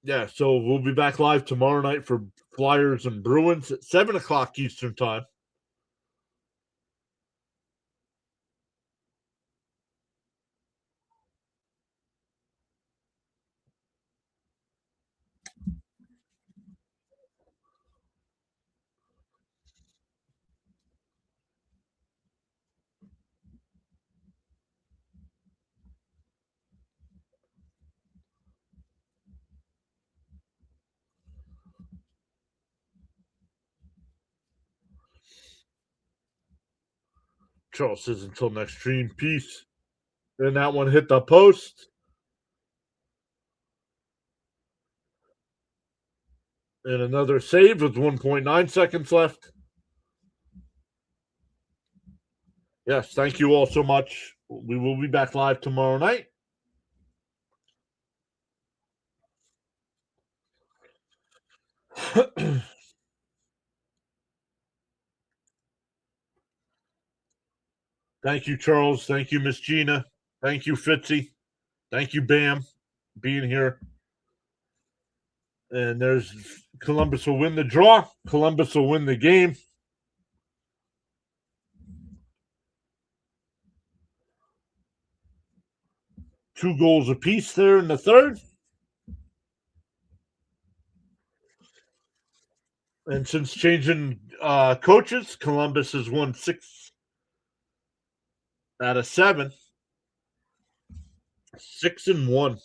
Yeah, so we'll be back live tomorrow night for Flyers and Bruins at 7 o'clock Eastern Time. Charles says until next stream, peace. And that one hit the post. And another save with 1.9 seconds left. Yes, thank you all so much. We will be back live tomorrow night. Thank you, Charles. Thank you, Miss Gina. Thank you, Fitzy. Thank you, Bam, being here. And there's Columbus will win the draw. Columbus will win the game. Two goals apiece there in the third. And since changing coaches, Columbus has won 6 out of 7. 6-1.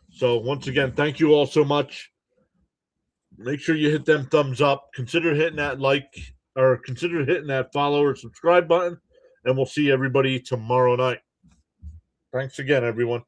So once again, thank you all so much. Make sure you hit them thumbs up. Consider hitting that like or consider hitting that follow or subscribe button. And we'll see everybody tomorrow night. Thanks again, everyone.